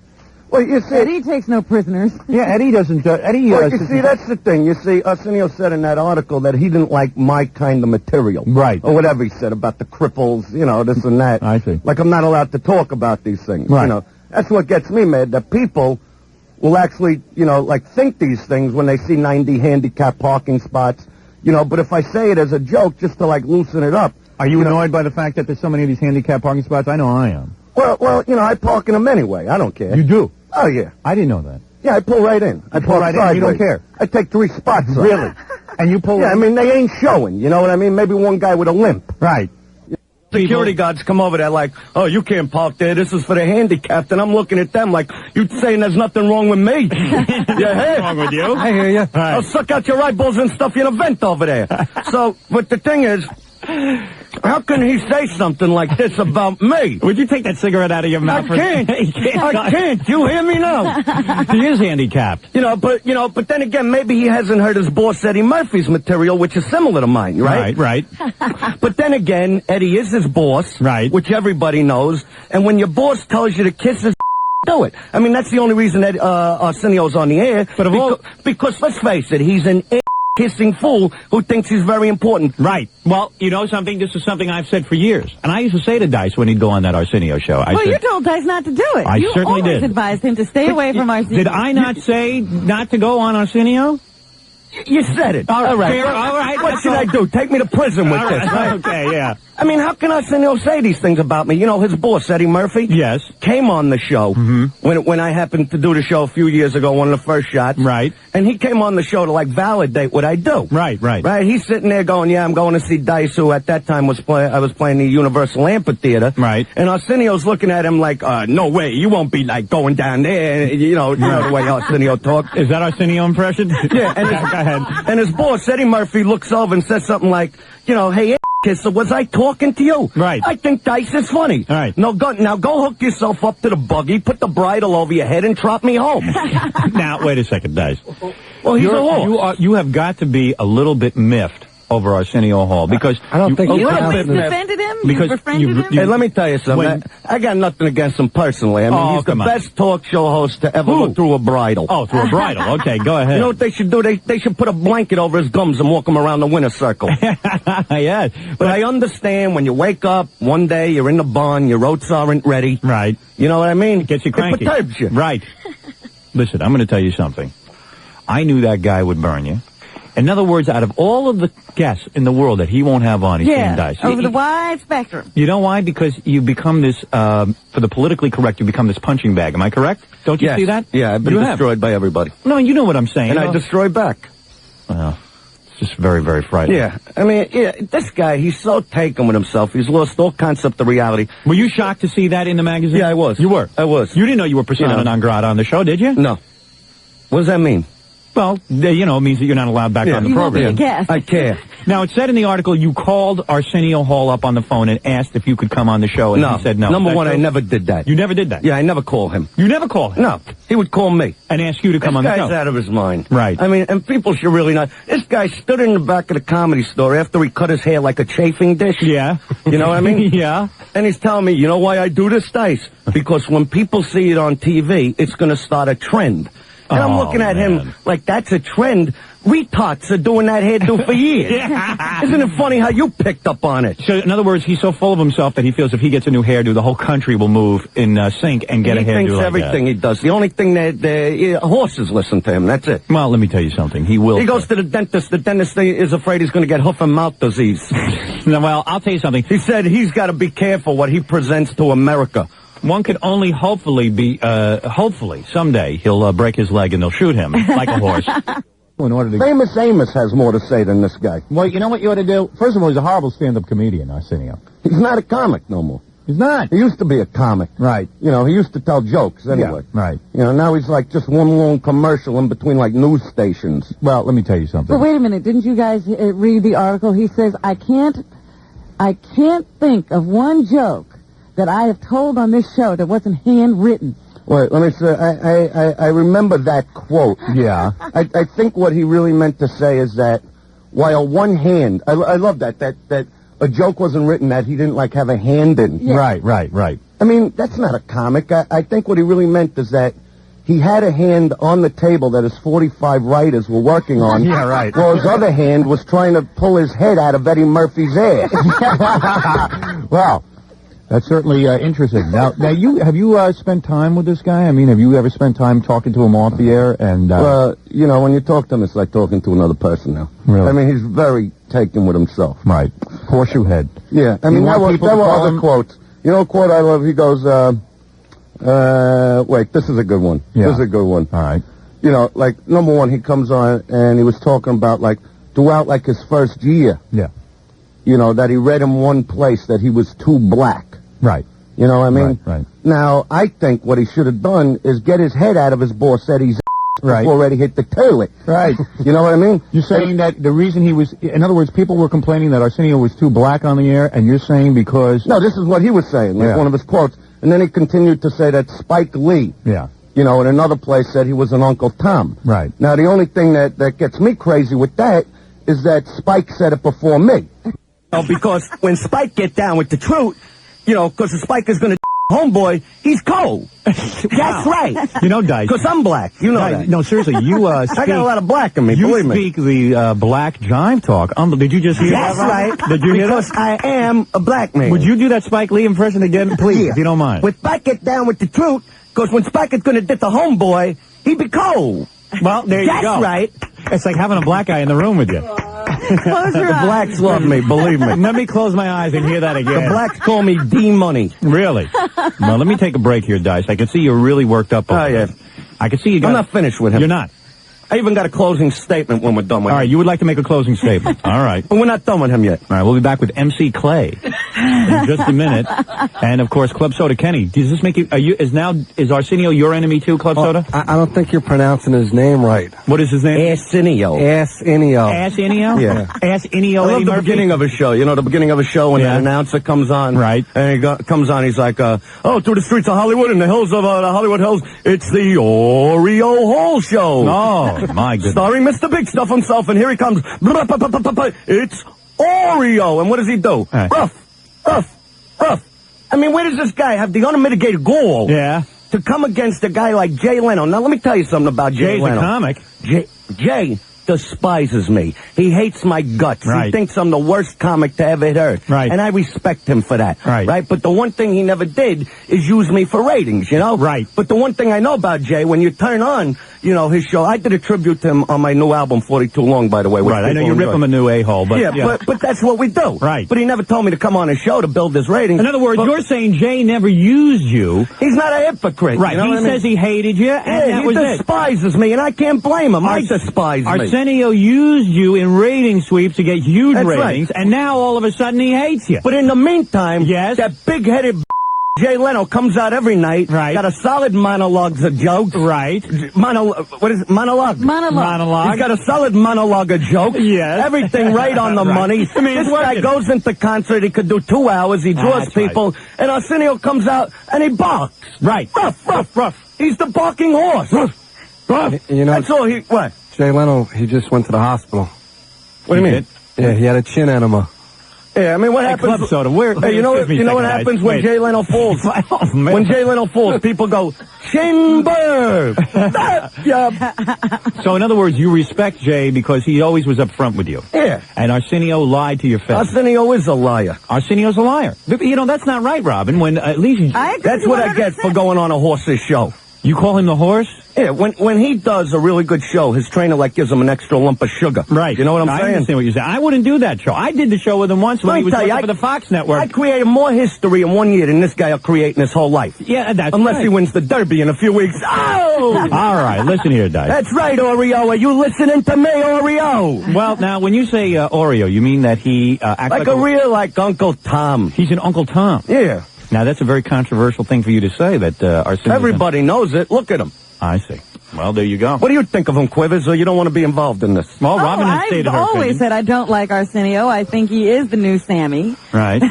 you see, Eddie takes no prisoners. Yeah, Eddie doesn't, that's the thing. You see, Arsenio said in that article that he didn't like my kind of material. Right. Or whatever he said about the cripples, this and that. I see. Like I'm not allowed to talk about these things. Right. That's what gets me mad, that people will actually, think these things when they see 90 handicap parking spots, but if I say it as a joke just to, loosen it up. Are you annoyed by the fact that there's so many of these handicap parking spots? I know I am. Well, I park in them anyway. I don't care. You do? Oh, yeah. I didn't know that. Yeah, I pull right in. I pull right in. You don't care. I take 3 spots. Really? And you pull Yeah, I mean, they ain't showing. You know what I mean? Maybe one guy with a limp. Right. Security guards come over there like, oh, you can't park there. This is for the handicapped. And I'm looking at them like, you saying there's nothing wrong with me? What's wrong with you? I hear you. Right. I'll suck out your eyeballs and stuff in a vent over there. So, but the thing is, how can he say something like this about me? Would you take that cigarette out of your mouth? I can't. You hear me now? He is handicapped. But then again, maybe he hasn't heard his boss Eddie Murphy's material, which is similar to mine, right? Right. But then again, Eddie is his boss, right? Which everybody knows. And when your boss tells you to kiss his do it. I mean, that's the only reason that Arsenio's on the air. But because let's face it, he's an kissing fool who thinks he's very important. Right. Well, you know something? This is something I've said for years. And I used to say to Dice when he'd go on that Arsenio show. You told Dice not to do it. I certainly did. You always advised him to stay away from Arsenio. Did I not say not to go on Arsenio? You said it. All right. What should I do? Take me to prison with this? Right? Okay, yeah. I mean, how can Arsenio say these things about me? His boss, Eddie Murphy? Yes. Came on the show when I happened to do the show a few years ago, one of the first shots. Right. And he came on the show to, validate what I do. Right. He's sitting there going, yeah, I'm going to see Dice, who at that time I was playing the Universal Amphitheater. Right. And Arsenio's looking at him like, no way, you won't be, going down there. You know the way Arsenio talks. Is that Arsenio impression? Yeah. And go ahead. And his boss, Eddie Murphy, looks over and says something like, hey, kisser, was I talking to you? Right. I think Dice is funny. All right. Now go hook yourself up to the buggy, put the bridle over your head, and trot me home. Now, wait a second, Dice. Well, he's a horse. You have got to be a little bit miffed over Arsenio Hall because I don't think You I've always been- defended him? because You befriended him? Hey, let me tell you something. When- I got nothing against him personally. I mean, he's the come on. best talk show host to ever look through a bridle. Oh, through a bridle. Okay, go ahead. You know what they should do? They should put a blanket over his gums and walk him around the winner circle. Yeah. But I understand when you wake up one day, you're in the barn, your oats aren't ready. Right. You know what I mean? Gets you cranky. It perturbs you. Right. Listen, I'm going to tell you something. I knew that guy would burn you. In other words, out of all of the guests in the world that he won't have on, he's saying dice. Over the wide spectrum. You know why? Because you become this, for the politically correct, you become this punching bag. Am I correct? Don't you Yes. see that? Yeah, I've been You destroyed by everybody. No, you know what I'm saying. And I destroy back. Well, it's just very, very frightening. Yeah, I mean, this guy, he's so taken with himself. He's lost all concept of reality. Were you shocked to see that in the magazine? Yeah, I was. You were? I was. You didn't know you were persona non grata on the show, did you? No. What does that mean? Well, you know, it means that you're not allowed back on the You won't be a program. guest. I care. Now, it said in the article you called Arsenio Hall up on the phone and asked if you could come on the show, and No. he said no. Number Is that one, I true? never did that. You never did that? Yeah, I never call him. You never called him? No. He would call me. And ask you to come on This the guy's show? out of his mind. Right. I mean, and people should really know. This guy stood in the back of the Comedy Store after he cut his hair like a chafing dish. Yeah. You know what I mean? Yeah. And he's telling me, you know why I do this, Dice? Because when people see it on TV, it's going to start a trend. And I'm Oh, looking at man. him like that's a trend. Retards are doing that hairdo for years. Isn't it funny how you picked up on it? So, in other words, he's so full of himself that he feels if he gets a new hairdo, the whole country will move in sync and get He a hairdo thinks like everything he does. The only thing that horses listen to him. That's it. that. Well, let me tell you something. He will. He goes to the dentist. The dentist is afraid he's going to get hoof and mouth disease. No, well, I'll tell you something. He said he's got to be careful what he presents to America. One could only hopefully be, hopefully, someday he'll break his leg and they'll shoot him like a horse. In order to... Famous Amos has more to say than this guy. Well, you know what you ought to do? First of all, he's a horrible stand-up comedian, Arsenio. He's not a comic no more. He's not. He used to be a comic. Right. You know, he used to tell jokes anyway. Yeah, right. You know, now he's like just one long commercial in between like news stations. Well, let me tell you something. But wait a minute, didn't you guys read the article? He says, I can't think of one joke that I have told on this show that wasn't handwritten. Wait, let me say, I remember that quote. Yeah. I think what he really meant to say is that while one hand, I love that a joke wasn't written that he didn't like have a hand in. Yeah. Right. I mean, that's not a comic. I think what he really meant is that he had a hand on the table that his 45 writers were working on. Yeah, right. While his other hand was trying to pull his head out of Eddie Murphy's ass. Wow. That's certainly interesting. Now, have you spent time with this guy? I mean, have you ever spent time talking to him off the air? And you know, when you talk to him, it's like talking to another person now. Really? I mean, he's very taken with himself. right, horseshoe head. Yeah, I mean, want there people to were call other him- quotes. You know a quote I love? He goes, wait, this is a good one. Yeah. This is a good one. All right. You know, like, number one, he comes on and he was talking about, like, throughout, like, his first year, Yeah. you know, that he read in one place that he was too black. Right. You know what I mean? Right. Now, I think what he should have done is get his head out of his Borssetti's Right. before already hit the toilet. Right. You know what I mean? You're saying that the reason he was, in other words, people were complaining that Arsenio was too black on the air, and you're saying because... No, this is what he was saying, like Yeah. one of his quotes. And then he continued to say that Spike Lee, Yeah. you know, in another place said he was an Uncle Tom. Right. Now, the only thing that gets me crazy with that is that Spike said it before me. Because when Spike get down with the truth, you know, because the Spike is going to homeboy, he's cold. That's right. You know, Dice. Because I'm black. You know Dice, that. no, seriously, you speak... I got a lot of black in me, You believe me. speak the black jive talk. Did you just hear That's that? right. Did you hear Because that? I am a black man. Would you do that Spike Lee impression again, please, Yeah. if you don't mind? When Spike get down with the truth, because when Spike is going to get the homeboy, he be cold. Well, there you That's go. right. It's like having a black guy in the room with you. Close your The eyes. blacks love me, believe me. Let me close my eyes and hear that The again. blacks call me D-Money. Really? Well, let me take a break here, Dice. I can see you're really worked up over Oh, yeah. this. I can see you got... I'm not finished with him. You're not. I even got a closing statement when we're done with All him. right, you would like to make a closing statement. All right. But we're not done with him yet. All right, we'll be back with MC Clay. in just a minute. And, of course, Club Soda Kenny. Does this make you... Is Arsenio your enemy, too, Club Soda? I don't think you're pronouncing his name right. What is his name? Arsenio. Arsenio. Arsenio? Yeah. Arsenio. I love the beginning of his show. You know, the beginning of his show when the announcer comes on. Right. And he comes on, he's like, through the streets of Hollywood and the hills of the Hollywood Hills, it's the Oreo Hall Show. Oh, my goodness. Starring Mr. Big Stuff himself, and here he comes. It's Oreo. And what does he do? Rough. I mean, where does this guy have the unmitigated gall to come against a guy like Jay Leno? Now, let me tell you something about Jay Leno. Jay's a comic. Jay despises me. He hates my guts. Right. He thinks I'm the worst comic to ever hit Earth. Right. And I respect him for that. Right. But the one thing he never did is use me for ratings, you know? Right. But the one thing I know about Jay, when you turn on, you know, his show, I did a tribute to him on my new album, 42 Long, by the way. Right, I know you rip him a new a-hole, but... But that's what we do. Right. But he never told me to come on his show to build his ratings. In other words, you're saying Jay never used you. He's not a hypocrite. Right, you know he says he hated you, and that was it. He despises me, and I can't blame him. I despise me. Arsenio used you in rating sweeps to get huge ratings, and now all of a sudden he hates you. But in the meantime, that big-headed Jay Leno comes out every night. Right. Got a solid monologues of jokes. Right. What is it? Monologue. Monologue. He's got a solid monologue of jokes. Yes. Everything right on the money. I mean, this guy goes into concert. He could do 2 hours. He draws people. Right. And Arsenio comes out and he barks. Right. Rough. He's the barking horse. Rough. You know, that's all he... What? Jay Leno, he just went to the hospital. What do you mean? Yeah, he had a chin enema. Yeah, I mean, what happens... Club Soda, you know what happens when Jay Leno falls? When Jay Leno falls, people go, Chinberg! So, in other words, you respect Jay because he always was up front with you. Yeah. And Arsenio lied to your face. Arsenio is a liar. Arsenio's a liar. But, you know, that's not right, Robin. When at least... That's what I get for going on a horse's show. You call him the horse? Yeah, when he does a really good show, his trainer gives him an extra lump of sugar. Right. You know what I'm saying? I understand what you're saying. I wouldn't do that show. I did the show with him once when he was working for the Fox Network. I created more history in 1 year than this guy will create in his whole life. Yeah, that's Unless he wins the Derby in a few weeks. Oh! All right, listen here, Dice. That's right, Oreo. Are you listening to me, Oreo? Well, now, when you say Oreo, you mean that he acts like a real, like Uncle Tom. He's an Uncle Tom. Yeah. Now, that's a very controversial thing for you to say, that Arsenio... Everybody knows it. Look at him. I see. Well, there you go. What do you think of him, Quivers, or you don't want to be involved in this? Well, Robin has stated her I've always opinion. said I don't like Arsenio. I think he is the new Sammy. Right.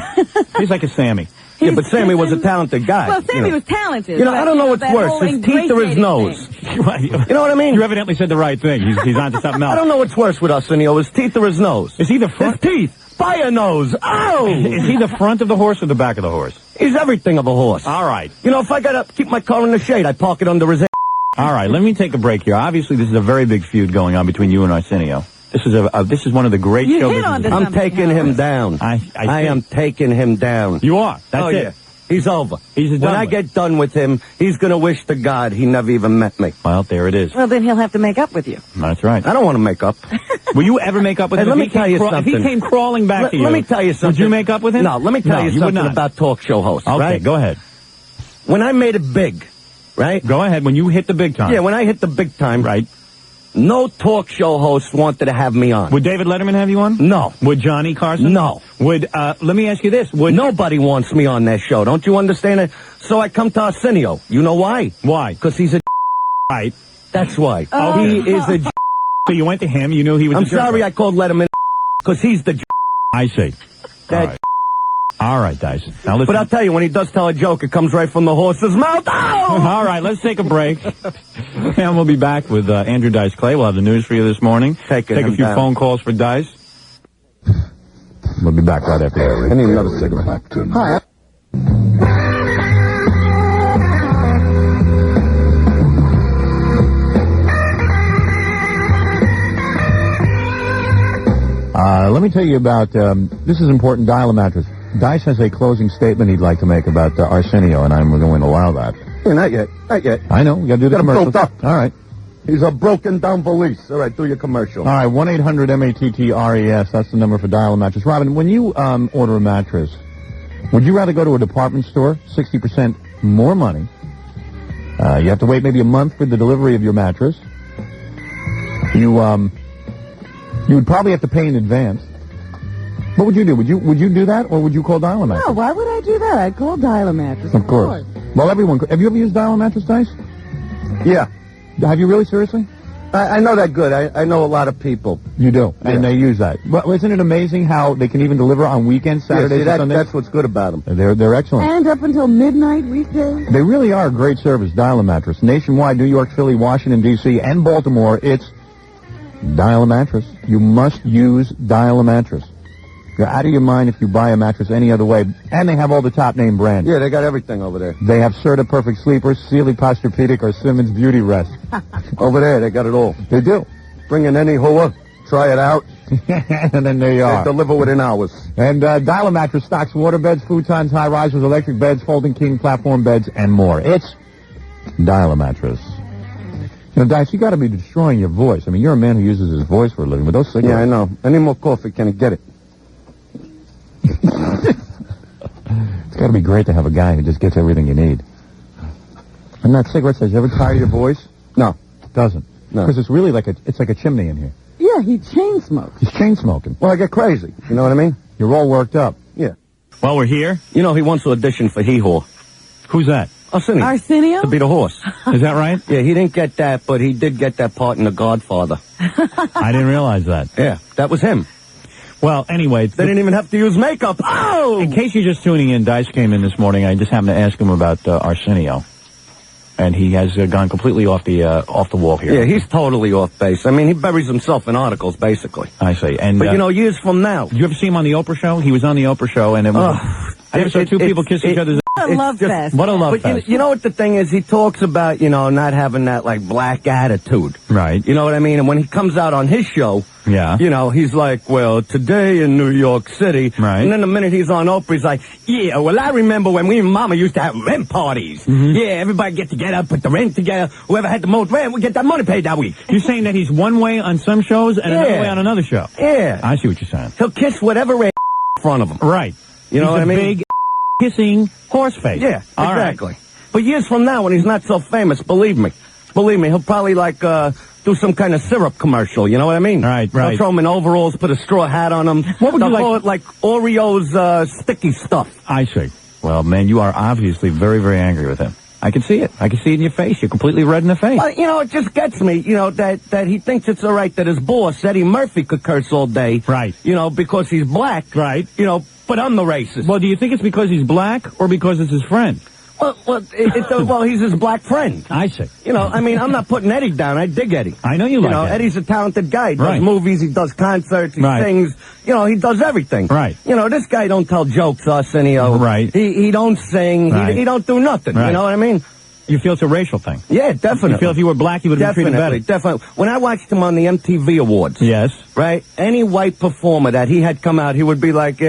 He's like a Sammy. Yeah, but Sammy was a talented guy. Well, Sammy was talented. You know, I don't know what's worse, his teeth or his nose. You know what I mean? You evidently said the right thing. He's onto something else. I don't know what's worse with Arsenio, his teeth or his nose. Is he the front? His teeth. By a nose. Oh! Is he the front of the horse or the back of the horse? He's everything of a horse. All right. You know, if I gotta keep my car in the shade, I park it under his ass. All right, let me take a break here. Obviously, this is a very big feud going on between you and Arsenio. This is one of the great show businesses. I'm taking him down. I am taking him down. You are. That's it. Yeah. He's over. When I get done with him, he's going to wish to God he never even met me. Well, there it is. Well, then he'll have to make up with you. That's right. I don't want to make up. Will you ever make up with him? Let me tell you something. If he came crawling back to you. Let me tell you something. Would you make up with him? No, let me tell you something about talk show hosts, okay, right? Go ahead. When I made it big, right? Go ahead. When you hit the big time. Yeah, when I hit the big time. Right. No talk show host wanted to have me on. Would David Letterman have you on? No. Would Johnny Carson? No. Would, let me ask you this. Nobody wants me on that show. Don't you understand it? So I come to Arsenio. You know why? Why? Because he's a right. That's why. Oh. He is a So you went to him, you knew he was I'm sorry I called Letterman because he's the I see. All right, Dice. Now listen. But I'll tell you, when he does tell a joke, it comes right from the horse's mouth. Oh! All right, let's take a break. And we'll be back with Andrew Dice Clay. We'll have the news for you this morning. Take a few phone calls for Dice. We'll be back right after that. I need another cigarette. Hi. Let me tell you about, this is important, Dial a Mattress. Dice has a closing statement he'd like to make about Arsenio, and I'm going to allow that. Yeah, not yet. I know, you got to do the commercial. All right. He's a broken down police. All right, do your commercial. All right, 1-800-MATTRES, that's the number for Dial a Mattress. Robin, when you order a mattress, would you rather go to a department store, 60% more money? You have to wait maybe a month for the delivery of your mattress. You would probably have to pay in advance. What would you do? Would you do that, or would you call Dial-A-Mattress? No, why would I do that? I'd call Dial-A-Mattress. Of course. Well, everyone could. Have you ever used Dial-A-Mattress, Dice? Yeah. Have you really, seriously? I know that good. I know a lot of people. You do, and Yeah. they use that. Well, isn't it amazing how they can even deliver on weekends, Saturdays, and Sundays? That's what's good about them. They're excellent. And up until midnight weekdays. They really are a great service, Dial-A-Mattress. Nationwide, New York, Philly, Washington, D.C., and Baltimore, it's Dial-A-Mattress. You must use Dial-A-Mattress. You're out of your mind if you buy a mattress any other way. And they have all the top name brands. Yeah, they got everything over there. They have Serta Perfect Sleepers, Sealy Posturepedic, or Simmons Beauty Rest. Over there, they got it all. They do. Bring in any hooah, try it out. And then they are. They deliver within hours. And Dial-A-Mattress stocks water beds, futons, high risers, electric beds, folding king platform beds, and more. It's Dial-A-Mattress. You know, Dice, you got to be destroying your voice. I mean, you're a man who uses his voice for a living. With those cigarettes. Yeah, I know. Any more coffee, can I get it? It's got to be great to have a guy who just gets everything you need. And that cigarette says, you ever tire your voice? No. It doesn't. No. Because it's really like a chimney in here. Yeah, he chain smokes. He's chain smoking. Well, I get crazy. You know what I mean? You're all worked up. Yeah. Well, we're here. You know, he wants to audition for Hee-Haw. Who's that? Arsenio. Arsenio? To be the horse. Is that right? Yeah, he didn't get that, but he did get that part in The Godfather. I didn't realize that. Yeah, that was him. Well, anyway. They didn't even have to use makeup. Oh! In case you're just tuning in, Dice came in this morning. I just happened to ask him about Arsenio. And he has gone completely off the wall here. Yeah, he's totally off base. I mean, he buries himself in articles, basically. I see. And But, you know, years from now... Did you ever see him on the Oprah show? He was on the Oprah show, and it was... I never saw two people kiss each other's... What a love fest. What a love But fest. you know what the thing is? He talks about, you know, not having that, like, black attitude. Right. You know what I mean? And when he comes out on his show... Yeah. You know, he's like, well, today in New York City. Right. And then the minute he's on Oprah, he's like, yeah, well, I remember when we and Mama used to have rent parties. Mm-hmm. Yeah, everybody get together, put the rent together. Whoever had the most rent would get that money paid that week. You're saying that he's one way on some shows and another way on another show? Yeah. I see what you're saying. He'll kiss whatever in front of him. Right. You know what I mean? Big kissing horse face. Yeah, All exactly. Right. But years from now, when he's not so famous, believe me, he'll probably, like, do some kind of syrup commercial, you know what I mean? Right. They'll throw him in overalls, put a straw hat on him. What would you They'll like- call it like Oreo's sticky stuff. I see. Well, man, you are obviously very, very angry with him. I can see it. I can see it in your face. You're completely red in the face. Well, you know, it just gets me, you know, that he thinks it's all right that his boss, Eddie Murphy, could curse all day. Right. You know, because he's black. Right. You know, but I'm the racist. Well, do you think it's because he's black or because it's his friend? Well, he's his black friend. I see. You know, I mean, I'm not putting Eddie down. I dig Eddie. I know you like Eddie. Eddie's a talented guy. He does Right. movies, he does concerts, he Right. sings. You know, he does everything. Right. You know, this guy don't tell jokes, Arsenio. Right. He don't sing. Right. He don't do nothing. Right. You know what I mean? You feel it's a racial thing? Yeah, definitely. You feel if you were black, you would have been treated better? Definitely. When I watched him on the MTV Awards, Yes. right, any white performer that he had come out, he would be like,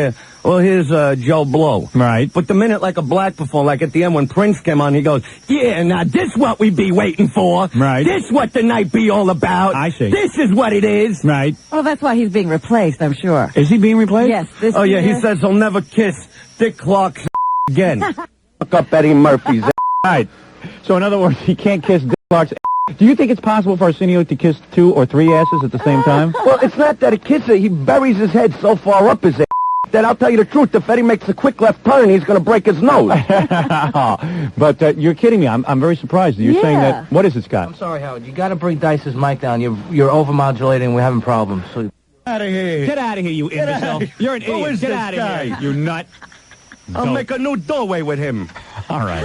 well, here's Joe Blow. Right. But the minute, like, a black performer, like at the end when Prince came on, he goes, yeah, now this what we be waiting for. Right. This what the night be all about. I see. This is what it is. Right. Well, that's why he's being replaced, I'm sure. Is he being replaced? Yes. This Oh, yeah, he year- says he'll never kiss Dick Clark's again. Look up Eddie Murphy's Right. So, in other words, he can't kiss Dick Clark's. Do you think it's possible for Arsenio to kiss 2 or 3 asses at the same time? Well, it's not that he kisses it. He buries his head so far up his ass that I'll tell you the truth. If Eddie makes a quick left turn, he's going to break his nose. But you're kidding me. I'm very surprised. You're saying that. What is it, Scott? I'm sorry, Howard. You got to bring Dice's mic down. You're overmodulating. We're having problems. So Out of here. Get out of here, you imbecile. You're an Who idiot. is Get this out of guy? here, you nut. I'll Don't- make a new doorway with him. All right.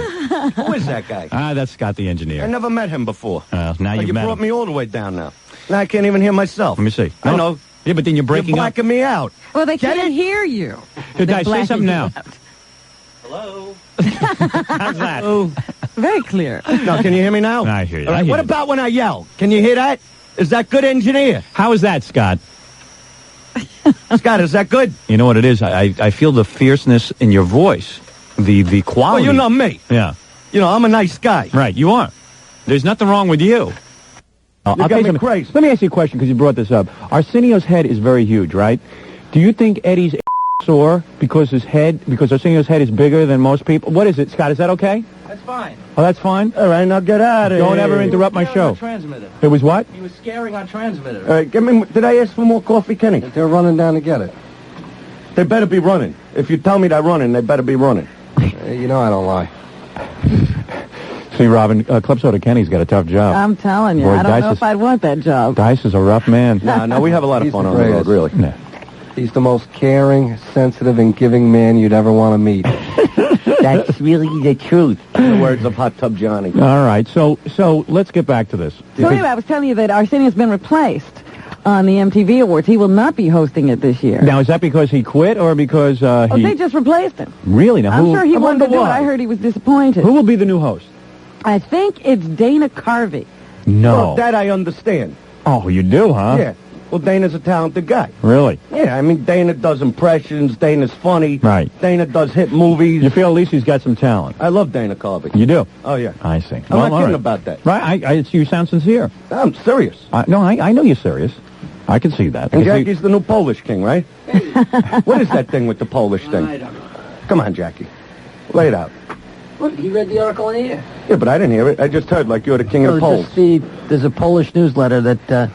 Who is that guy? That's Scott the engineer. I never met him before. Now Like, you've you met brought him. me all the way down now. Now I can't even hear myself. Let me see. I know. Yeah, but then you're breaking You're up. blacking me out. Well, they can't hear you. Hey, They're Dice, say something now. Hello? How's that? Very clear. No, can you hear me now? I hear you. All right, I hear what you. about when I yell? Can you hear that? Is that good, engineer? How is that, Scott? Scott, is that good? You know what it is? I feel the fierceness in your voice. The Well, quality. you know me. Yeah. You know, I'm a nice guy. Right, you are. There's nothing wrong with you. I'll got tell you me something. crazy. Let me ask you a question because you brought this up. Arsenio's head is very huge, right? Do you think Eddie's sore because Arsenio's head is bigger than most people? What is it, Scott? Is that okay? that's fine. Oh, that's fine. All right, now get out of here. Don't ever interrupt my show. Transmitter. It was what? He was scaring our transmitter. All right, did I ask for more coffee, Kenny? They're running down to get it. They better be running. If you tell me they're running, they better be running. You know I don't lie. See, Robin, Club Soda Kenny's got a tough job. I'm telling you, Boy, I don't Dice know is- if I'd want that job. Dice is a rough man. No, we have a lot of He's fun the on the road, greatest. really. Yeah. He's the most caring, sensitive, and giving man you'd ever want to meet. That's really the truth. In the words of Hot Tub Johnny. All right, so let's get back to this. So anyway, I was telling you that Arsenio's been replaced on the MTV Awards. He will not be hosting it this year. Now, is that because he quit or because Oh, he... they just replaced him. Really? Now, I'm who, sure he I wanted to wonder do it. why. I heard he was disappointed. who will be the new host? I think it's Dana Carvey. No. Well, that I understand. Oh, you do, huh? Yeah. Well, Dana's a talented guy. Really? Yeah, I mean, Dana does impressions. Dana's funny. Right. Dana does hit movies. You feel at least he's got some talent. I love Dana Carvey. You do? Oh, yeah. I see. I'm not all kidding right. about that. Right, you sound sincere. I'm serious. No, I know you're serious. I can see that. And I can see- Jackie's the new Polish king, right? What is that thing with the Polish thing? I don't know. Come on, Jackie. Lay it out. What, he read the article in here. Yeah, but I didn't hear it. I just heard like you're the king of the Poles. There's a Polish newsletter that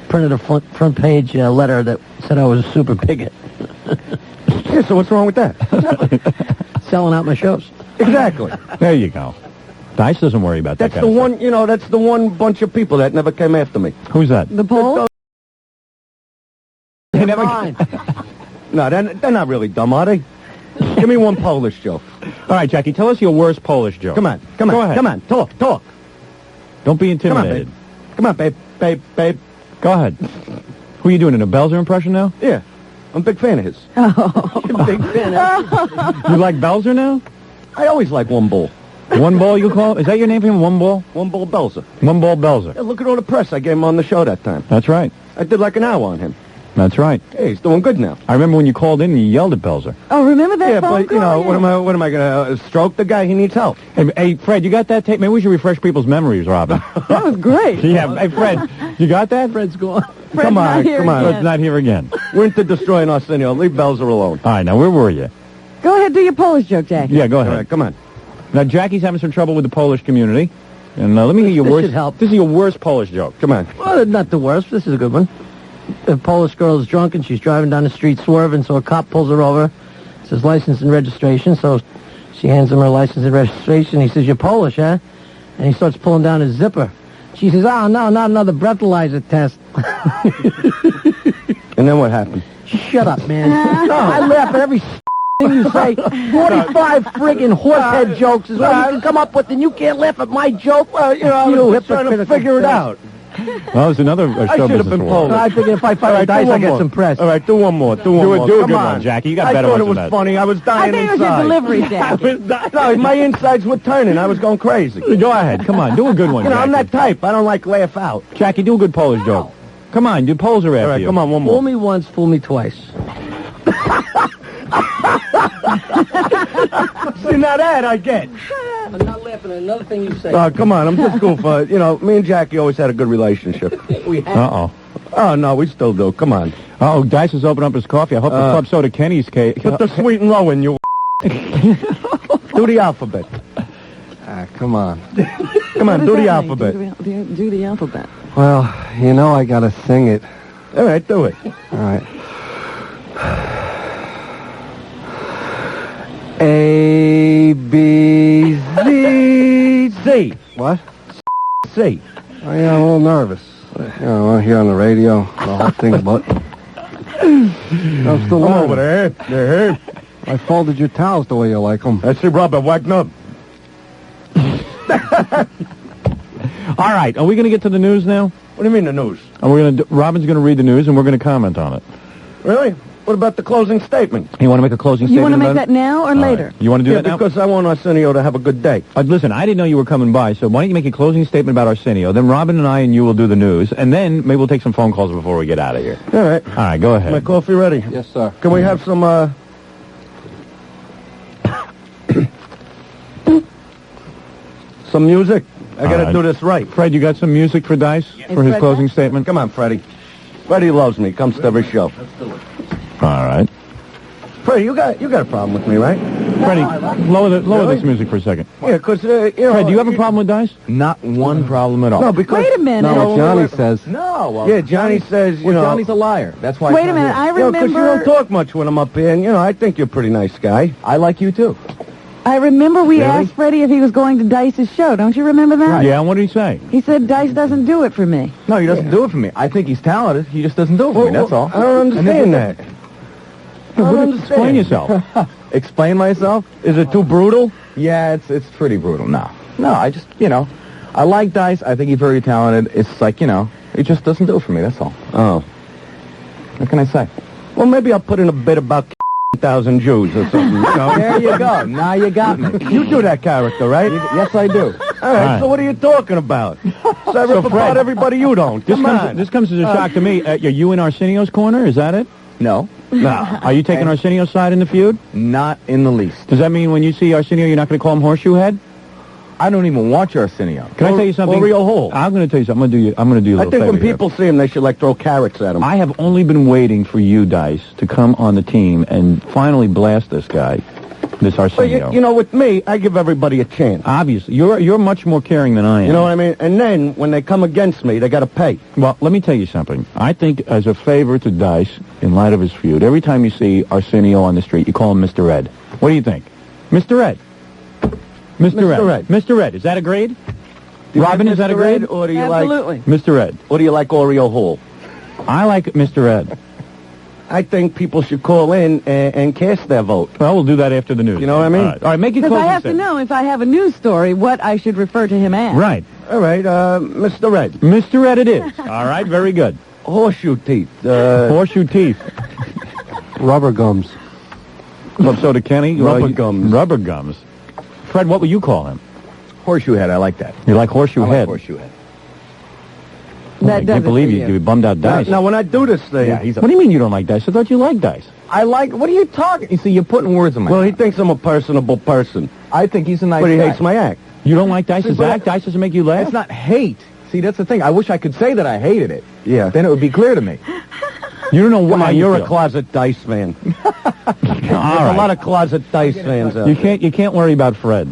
printed a front page letter that said I was a super bigot. Yeah, so what's wrong with that? Selling out my shows. Exactly. There you go. Dice doesn't worry about that That's kind the of one, you know, that's the one bunch of people that never came after me. stuff. Who's that? The poll? They never... No, they're not really dumb, are they? Give me one Polish joke. All right, Jackie, tell us your worst Polish joke. Come on. Go ahead. Come on. Talk. Don't be Come on, intimidated. babe. Come on, babe. Go ahead. Who are you doing, a Belzer impression now? Yeah. I'm a big fan of his. Big fan of You like Belzer now? I always like One Bull. One Ball, you call? Is that your name for him, One Ball? One Bull Belzer. One Ball Belzer. Yeah, look at all the press I gave him on the show that time. That's right. I did like an hour on him. That's right. Hey, he's doing good now. I remember when you called in and you yelled at Belzer. Oh, remember that Yeah, phone but, call? you know, what am I going to stroke the guy? He needs help. Hey, Fred, you got that tape? Maybe we should refresh people's memories, Robin. That was great. Yeah, hey, Fred, you got that? Fred's gone. Fred's Come not on. here Fred's not here again. We're into destroying Arsenio. Leave Belzer alone. All right, now, where were you? Go ahead, do your Polish joke, Jackie. Yeah, go All ahead. right, come on. Now, Jackie's having some trouble with the Polish community. And let me hear your This worst... should help. This is your worst Polish joke. Come on. Well, not the worst. This is a good one. A Polish girl is drunk and she's driving down the street swerving, so a cop pulls her over. It says license and registration, so she hands him her license and registration. He says, "You're Polish, huh?" And he starts pulling down his zipper. She says, "Oh, no, not another breathalyzer test." And then what happened? Shut up, man. No, I laugh at every thing you say. 45 friggin' horsehead jokes is what you can come up with, and you can't laugh at my joke? Well, you know, I was trying to hypocritical figure it prick. out. Well, it's another I show should have business been award. Polish. I figured if I fight with Dice, I get some press. All right, do one more. Do one more. Do a Come good on. one, Jackie. You got I better thought ones it was than that. funny. I was I dying think it was your inside. delivery, Jackie. No, my insides were turning. I was going crazy. Go ahead. Come on. Do a good one, You know, I'm Jackie. that type. I don't like laugh out. Jackie, do a good Polish joke. Come on, do Poles are after All right, you. come on, one Fool more. me once, fool me twice. See, now that I get. I'm not laughing at another thing you say. Oh, come on. I'm just goofing. You know, me and Jackie always had a good relationship. We have. Uh-oh. Oh, no, we still do. Come on. Uh-oh, Dice has opened up his coffee. I hope the Club Soda Kenny's cake. Put the sweet and low in, you. Do the alphabet. Come on. Come on, What do does the that alphabet. mean? Do the alphabet. Well, you know I gotta sing it. All right, do it. All right. A, B, Z. C. What? C. Oh, yeah, I'm a little nervous. You know, I hear on the radio, the whole thing, but... I'm still Come over learning. there. There. I folded your towels the way you like them. That's it, Robert. Whack up. All right, are we going to get to the news now? What do you mean, the news? Are we going to? Robin's going to read the news, and we're going to comment on it. Really? What about the closing statement? You want to make a closing You statement? want to make about that it? now or All later? right. You want to do Yeah, that now? because I want Arsenio to have a good day. Listen, I didn't know you were coming by, so why don't you make a closing statement about Arsenio? Then Robin and I and you will do the news, and then maybe we'll take some phone calls before we get out of here. All right. All right, go ahead. My coffee ready? Yes, sir. Can we have some, some music? I gotta All right. do this right. Fred, you got some music for Dice for his Fred closing back? statement? Come on, Freddie. Freddie loves me. Comes to every show. All right. Freddie, you got a problem with me, right? Freddie, lower this music for a second. Yeah, because, you know... Fred, do you have a problem with Dice? Not one problem at all. No, because... Wait a minute. No, what Johnny says. No, well, yeah, Johnny says, you know... Johnny's a liar. That's why... Wait a minute, I remember... because you don't talk much when I'm up here, and, you know, I think you're a pretty nice guy. I like you, too. I remember we asked Freddie if he was going to Dice's show. Don't you remember that? Yeah, and what did he say? He said Dice doesn't do it for me. No, he doesn't do it for me. I think he's talented. He just doesn't do it for me, that's all. I don't understand that. I don't understand. Explain yourself. Explain myself? Is it too brutal? Yeah, it's pretty brutal. No, I just, you know, I like Dice. I think he's very talented. It's like, you know, he just doesn't do it for me, that's all. Oh. What can I say? Well, maybe I'll put in a bit about 1,000 Jews or something. You know? There you go. Now you got me. You do that character, right? Yes, I do. All right, so what are you talking about? So Fred, everybody you don't. This comes as a shock to me. Are you in Arsenio's corner? Is that it? No. No. Are you taking Arsenio's side in the feud? Not in the least. Does that mean when you see Arsenio, you're not going to call him Horseshoe Head? I don't even watch Arsenio. Can I tell you something? Oreo Hole. I'm going to tell you something. I'm going to do you a I little think when favor people see him, they should, like, throw carrots at him. I have only been waiting for you, Dice, to come on the team and finally blast this guy, this Arsenio. Well, you know, with me, I give everybody a chance. Obviously. You're much more caring than I am. You know what I mean? And then, when they come against me, they got to pay. Well, let me tell you something. I think as a favor to Dice, in light of his feud, every time you see Arsenio on the street, you call him Mr. Ed. What do you think? Mr. Ed. Mr. Ed. Mr. Ed. Is that agreed? Robin, is that agreed? Or do you Absolutely. Like Mr. Ed? Or do you like Oreo Hole? I like Mr. Ed. I think people should call in and cast their vote. Well, we'll do that after the news. You know what I mean? All right, make it Because close. I have to know if I have a news story what I should refer to him as. Right. All right, Mr. Red. Mr. Ed it is. All right, very good. Horseshoe teeth. Horseshoe teeth. Rubber gums. Well, so to Kenny. Rubber gums. Rubber gums. Fred, what would you call him? Horseshoe Head, I like that. You like Horseshoe I Head? like Horseshoe Head. I can't believe you bummed out Dice. Now, when I do this thing... Yeah, what do you mean you don't like Dice? I thought you liked Dice. I like... What are you talking... You see, you're putting words in my mouth. Well, he thinks I'm a personable person. I think he's a nice guy. But he hates my act. You don't like Dice's act? Dice doesn't make you laugh? It's not hate. See, that's the thing. I wish I could say that I hated it. Yeah. Then it would be clear to me. You don't know why. Come on, you're you're a closet Dice fan. There's a a lot of closet Dice fans out there. You can't worry about Fred.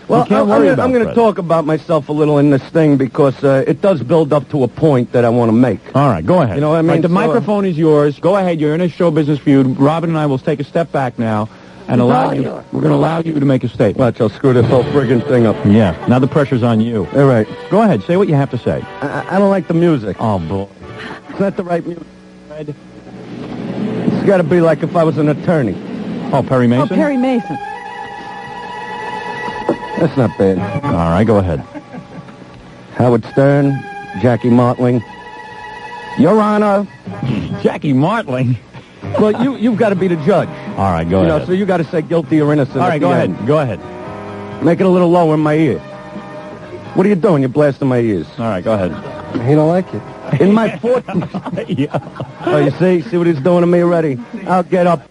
Well, I'm going to talk about myself a little in this thing because it does build up to a point that I want to make. All right, go ahead. You know what I mean? Right, the microphone is yours. Go ahead. You're in a show business feud. Robin and I will take a step back now and allow you. We're going to allow you to make a statement. Watch, I'll screw this whole friggin' thing up. Yeah. Now the pressure's on you. All right. Go ahead. Say what you have to say. I don't like the music. Oh, boy. It's not the right music, Fred. It's got to be like if I was an attorney. Oh, Perry Mason? Oh, Perry Mason. That's not bad. All right, go ahead. Howard Stern, Jackie Martling. Your Honor. Jackie Martling? Well, you've got to be the judge. All right, go ahead. So you got to say guilty or innocent. All right, go ahead. Go ahead. Make it a little lower in my ear. What are you doing? You're blasting my ears. All right, go ahead. He don't like it. In my 40s. Yeah. Oh, you see? See what he's doing to me already? I'll get up.